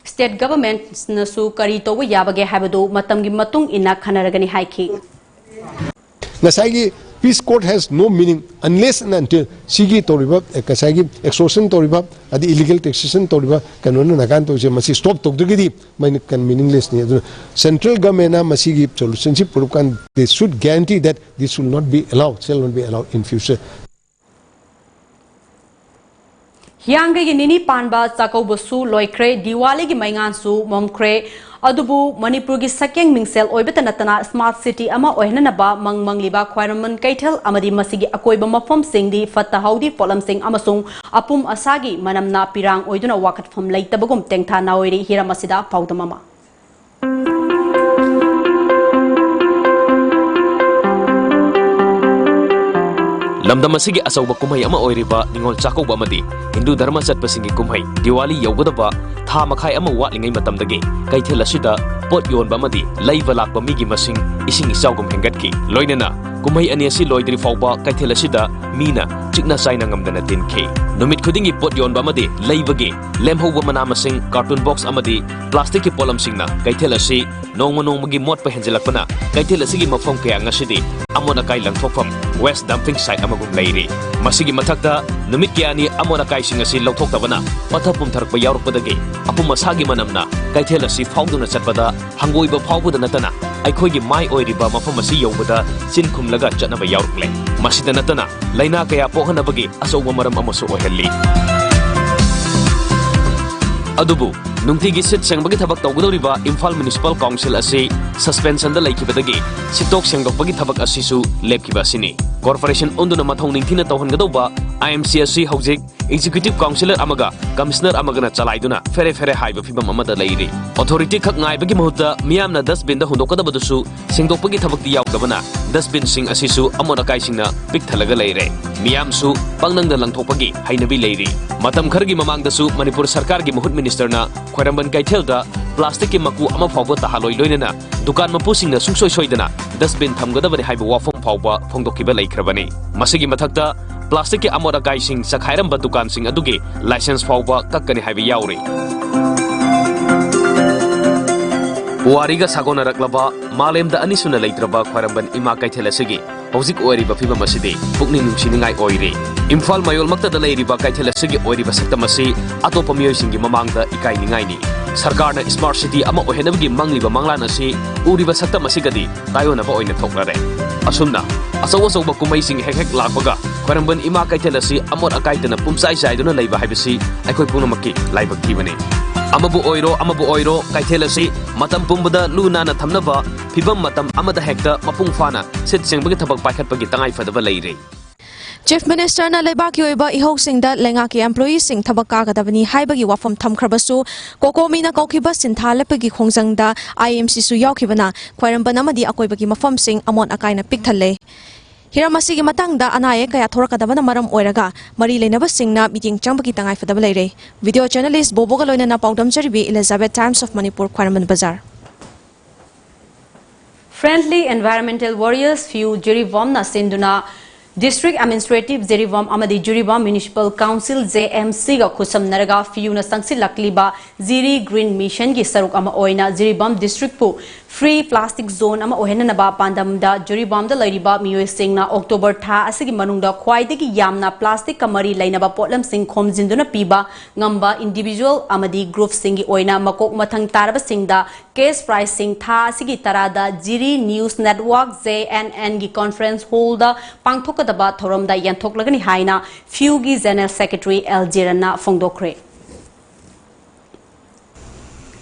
State Government na su kari towa yabage habadu matam gi matung ina khanaragani haiki. Nasagi peace court has no meaning unless and until sigi toriba kasagi extortion toriba adi illegal taxation toriba kanona nagan to je masi stop tokdugidi main kan meaningless ni adu central government na masigi solution si purukan they should guarantee that this will not be allowed, shall not be allowed in future. Hiangge nini panba chakau bosu loikre Diwali gi maingan su momkre adubu Manipur gi sakyang mingsel oibeta natana smart city ama ohenanaba mangmangliba khwairaman kaithal amadi masigi akoiba mafam singdi fatta haudi polam sing amasung apum asagi manamna pirang oiduna wakat pham leitabagum tengtha naoiri hiramasida paudamama Lamdam asigi asawba kumhay ama oiriba ningol chakawba amadi Hindu dharma chatpasingi kumhay Diwali yawgadaba tha makhai ama watlingay matamdagi kaithel asida pot yonba amadi laiba lakba migi masing ising isawgum hengatki loinana kumhay ani asi loidri fawba kaithel asida mina chikna saina ngamdana tinki numit khudingi pot yonba amadi laibagi lemhawba mana masing cartoon box amadi plastic ki polam singna kaithel asi nongmagi motpa henjelakpana kaithel asigi mafam kaya ngasidi amona kai langthokfam West Dumping Site amagum leiri masigi mathakta numit kyani amona kai sing asi lawthoktabana pathapum tharpa yaurukpadagi apum masagi manamna kaithel asi phawduna chatpada hangoiba phawbuda natana aikhoigi mai oiriba mafam asi yobada sin khumlaga chatnaba yaurukle masida natana laina kaya pohanabagi asawba maram amasu ohelli adubu nungtigi sit sengbagi thabak tawgudoriba Imphal Municipal Council asi suspension da laikibadagi sitok sengdokbagi thabak asisu lepkiba asini corporation onduna mathong ningthina tawhangadoba IMC asi hojik executive councilor amaga commissioner amagana chalaiduna fere haiba fibam amada leiri authority khak ngaibagi mahutta miyamna dustbin da hundokadabadusu sengdokbagi thabakti yaudabana dustbin sing asisu amona kai singna pik thalaga leire miyamsu pangnangda langthokpagi hainabi leiri matam khargi mamangdasu Manipur sarkar gi muhut minister na khwaramban kaithelda plastic ki maku ama phawba tahaloi loinena dukan mapusingna sungsoi soidana dustbin thamgadabani haiba wafam phawba phongdokiba leikrabani masigi mathakta plastic ki amora gaising sakhairam dukan sing adugi license phawba kakkani haiba yauri wariga sagona raklaba malemda anisuna leitraba khwaramban ima kaithelasigi hojik oiriba fiba masidi pukni nungsiningai oiri Imphal mayol makta da leiriba kaithelasigi oiriba saktamasi atopa miyoisingi mamangda ikai ningaini sarkarna smart city ama ohenabgi mangliba manglan asi uriba saktamasigi tayonaba oina thoklare asumna asawa kumaising hek lakbaga khwaramban ima kaithelasi amor akaitana pumsai saiduna leiba haibisi aikoi punamaki laibak thibani amabu oiro kaithelasi matam pumbada luna na thamnaba phibam matam amada hekta mapung fana sit sengbagi thabak paikhatpagi tangai fadaba leire Chief Minister na lebaki oiba ihosingda lengaki employees sing thabaka gadabani haibagi wafam thamkhrabasu kokomi na kokhiba sinthalepagi khongjangda IMC su yaukibana khwairambana madi akoibagi mafam sing amon akaina pikthalle Hiramasigi matangda anaye kaya thorakadabana maram oiraga mari leinaba singna meeting changbagi tangai fadaba leire video journalist boboga loina na paudam charibi Elizabeth Times of Manipur Khwaramban Bazar Friendly environmental warriors few Jirivom na sinduna District Administrative Jirivom amadi Jirivom Municipal Council JMC ga khusam naraga few na sangsi lakliba Ziri Green Mission gi saruk ama oina Jirivom District pu Free Plastic Zone ama ohenna ba pandamda Jirivom da lairiba miyoi singna October tha asigi manungda khwaidagi yamna plastic kamari lainaba potlam sing khomjinduna piba ngamba individual amadi group singi oina makok mathang taraba singda case pricing tha asigi tarada Jiri News Network JNN gi conference hall da pangthokadaba thoromda yanthoklagani haina few gi General Secretary L.Jirana Fongdokre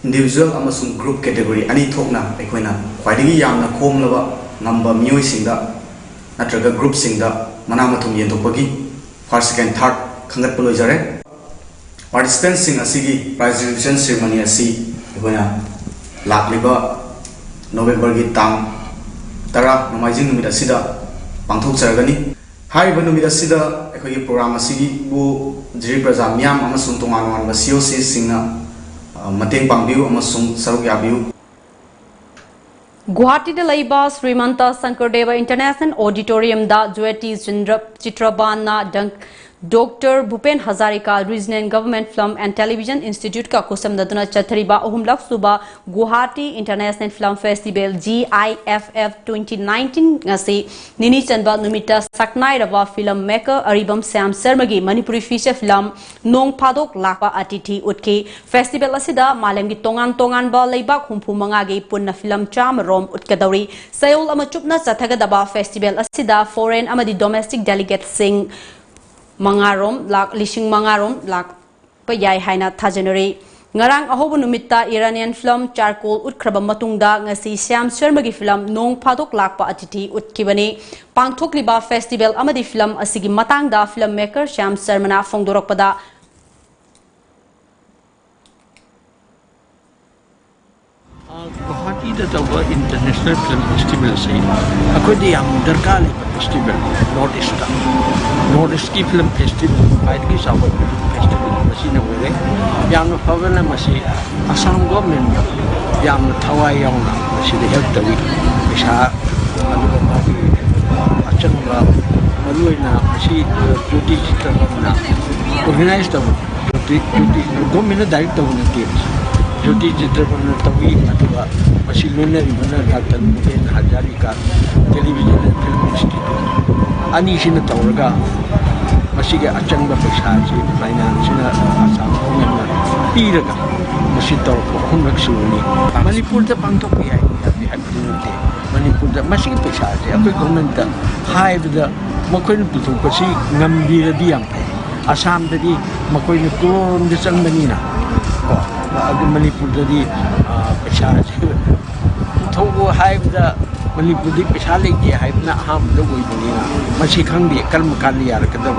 individual amasung group category ani thokna aikoina khwaidigi yamna khomlaba ngamba miyoi singda natraga group singda mana mathum yentokpagi first second third khangat polojare participants sing asigi prize distribution ceremony asi aikoina lakliba November gi tang tara nomaijing numit asida pangthok jaragani हारिबा नुमिदा सिदा अखोई programme असिगी बु जिरि प्रजा ma'am अमसुंग तोंगान वान बसियोसी सिंगना मतेंग पांगबिउ अमसुंग सरुक याबिउ गुवाहाटी दा लैबा श्रीमंत Shankardev international auditorium दा ज्योति चित्रबान ना doctor Bhupen Hazarika regional government film and television institute का कुसम ददुना चथरीबा अहुमलक सुबा Guwahati international film festival GIFF 2019 ngasi nini chanba numita saknai raba film maker aribam Sam Sharma gi Manipuri feature film nong phadok lakpa atithi utki festival asida malemgi tongan ba leibak humpu manga gi punna film cham rom utkadauri sayol ama chupna chathagadaba festival asida foreign amadi domestic delegates sing mangarom lak lishing mangarom lak payai haina thajanari ngarang ahobu numitta Iranian film charcoal utkraba matungda ngasi Sam Sharma gi film nong phadok lakpa atithi utkibani pangthokliba festival amadi film asigi matangda filmmaker Sam Sharma na phongdorakpada Guwahati da tawa international film festival se akoi de yam darkar le festival North East ki film festival fight ki sawa festival masina wele yam favela masi Assam government yam thawai yauna masi de help tawi isha alu ma achanga maluina masi duty chitrana organized tawu duty government direct tawu ne Jyoti Chitrapana Tawi Atua Masiluna Ribana Dr. Bhupen Hazarika Television and Film Institute Anishina Tauraga Masiga Achanga Pesaji Financial Assam Piraga Masito Hunaksuni Manipur the Pantopi Manipur the Masiga Pesaji Ape government high with the Mokoin Putukosi Nambira Diam Assam the Mokoin Kuron the Sanmanina Manipur the Pesha Togo Hive the Manipur the Pesha Hive not harm the way Mashikandi Kalmakali Arkadam.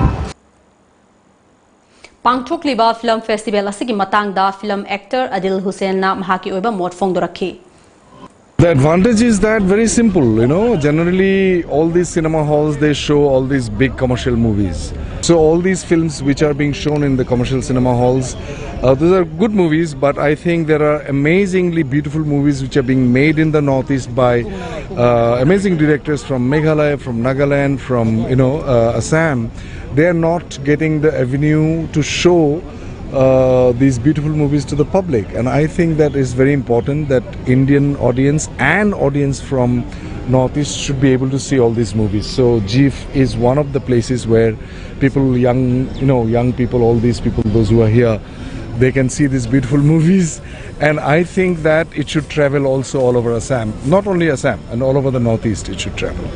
Pangthokliba film festival asigi matangda film actor Adil Hussain na mahaki oiba mot phongdoraki. The advantage is that very simple, generally all these cinema halls, they show all these big commercial movies. So all these films which are being shown in the commercial cinema halls, those are good movies, but I think there are amazingly beautiful movies which are being made in the Northeast by amazing directors from Meghalaya, from Nagaland, from Assam. They are not getting the avenue to show these beautiful movies to the public, and I think that is very important that Indian audience and audience from Northeast should be able to see all these movies. So GIF is one of the places where people, young people, all these people, those who are here, they can see these beautiful movies, and I think that it should travel also all over Assam, not only Assam, and all over the Northeast it should travel.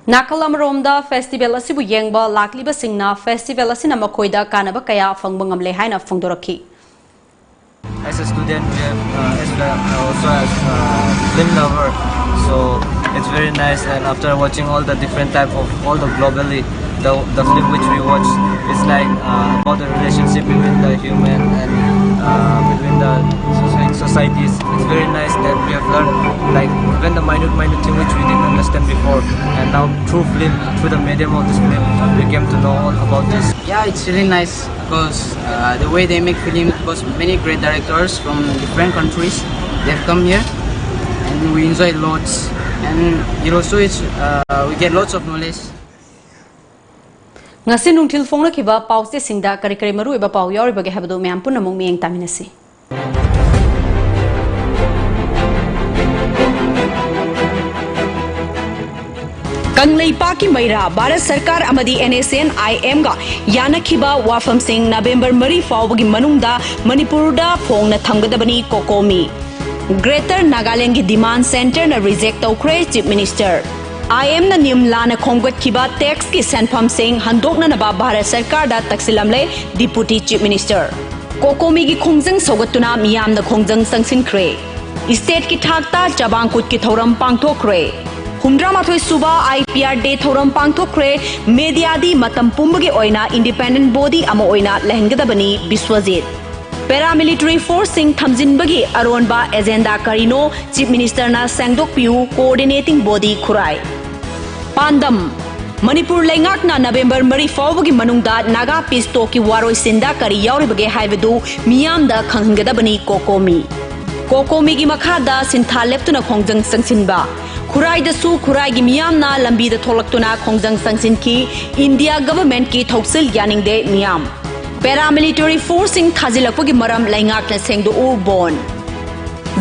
Nakalam Romda Festival Asibu Yengba Lakliba Singna Festival Asina Makoida Kanaba Kaya Fangbangam Lehaina Fongdoraki. As a student, also as a film lover, so it's very nice. And after watching all the different type of all the globally, the film which we watch is like about the relationship between the human and between the societies. It's very nice that we have learned like even the minute thing which we didn't understand before, and now through film, through the medium of this film, we came to know all about this. Yeah, it's really nice because the way they make film, because many great directors from different countries, they've come here and we enjoy lots, and also it's we get lots of knowledge. Ngasi nungtil phongna kiba pause singda kari maru iba pau yauri bage habdo me ampun namung mieng taminasi. Kanglei Paki Maira, Bharat Sarkar Amadi NSN IM ga Yanakhiba Wafam Singh November Mari Fawagi Manungda Manipurda Phongna Thamgadabani Kokomi. Greater Nagaland gi Demand Center na reject tawkhre Chief Minister. IM na Nimlana Khonggat Kiba Tax ki Sanpham Singh Handokna Naba Bharat Sarkar da Taksilamle Deputy Chief Minister. Kokomi gi Khongjang Sogatuna Miyam na Khongjang Sangsinkhre. State ki Thakta Chabangkut ki Thoram Pangthokre. Humdramathoi Suba IPR Day Thoram Pangthokre Media di Matam Pumbagi Oina Independent Body Ama Oina Lehengadabani Biswajit. Paramilitary Force Singh Thamjinbagi Arunbala Agenda Karino Chief Minister na Sangdok Piu Coordinating Body Khurai. Pandam Manipur Lengakna November Mari Fawagi Manungda Naga Pisto ki Waroi Sinda Kari Yauribage Haibadu Miyamda Kanghangadabani Kokomi. Kokomi gi Makada Sinta Leptuna Kongjang Sangsinba. Kurai da su kurai gi Miyamna Lambi da Tolaktuna Kongjang Sangsinki India government ki Thoksil Yaningde Miyam. Paramilitary forcing Thazilapagi Maram Lengakna Sengdu Ubon.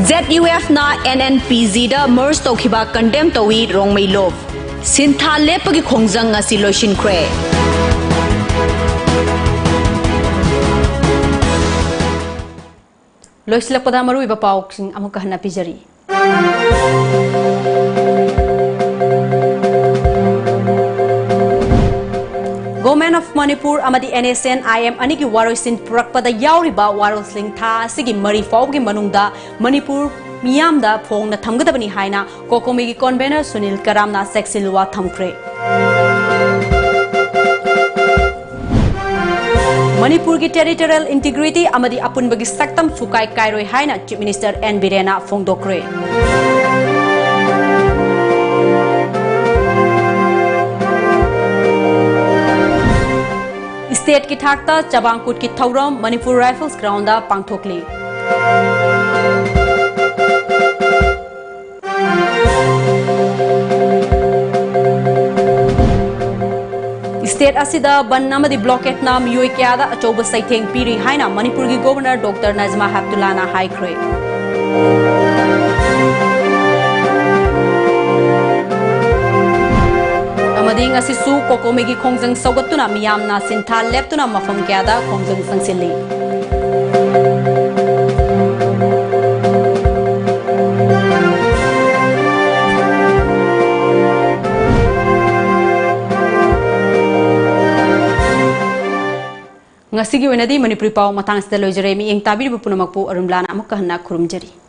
ZUF na NNPZ da merge Tokiba condemn Towi Rongmei Love. Sinta lepagi khongjang ngasi loishin khre. Loislakpada marui ba pauk sing amuka hana pijari. Government of Manipur amadi NSN IM anigi waroisin purakpada yauriba warosling tha sigi mari fawgi manungda Manipur Miyamda Phong na Thamgadabani Haina Kokomi convener Sunil Karamna Sexilwa Thamkre. Manipur ki territorial integrity amadi apun bagi saktam sukai kairoi Haina Chief Minister N Birena Fongdokre. State ki thakta Chabangkut ki Thauram Manipur Rifles ground da pangthokli. State asida ban namadi blockade na miyoi kyada achoba saitheng piri haina Manipur ki Governor Dr. Najma Haptulana Haikre. Amadi ngasi su Kokomi ki khongjang saugatuna miyamna sintha leptuna mafam kyada khongjang sangsili. Ngasigi wenadi Manipuri pau matang sida lojere mi ing tabir bu punamakpu arunblana amuk kahna khurumjari.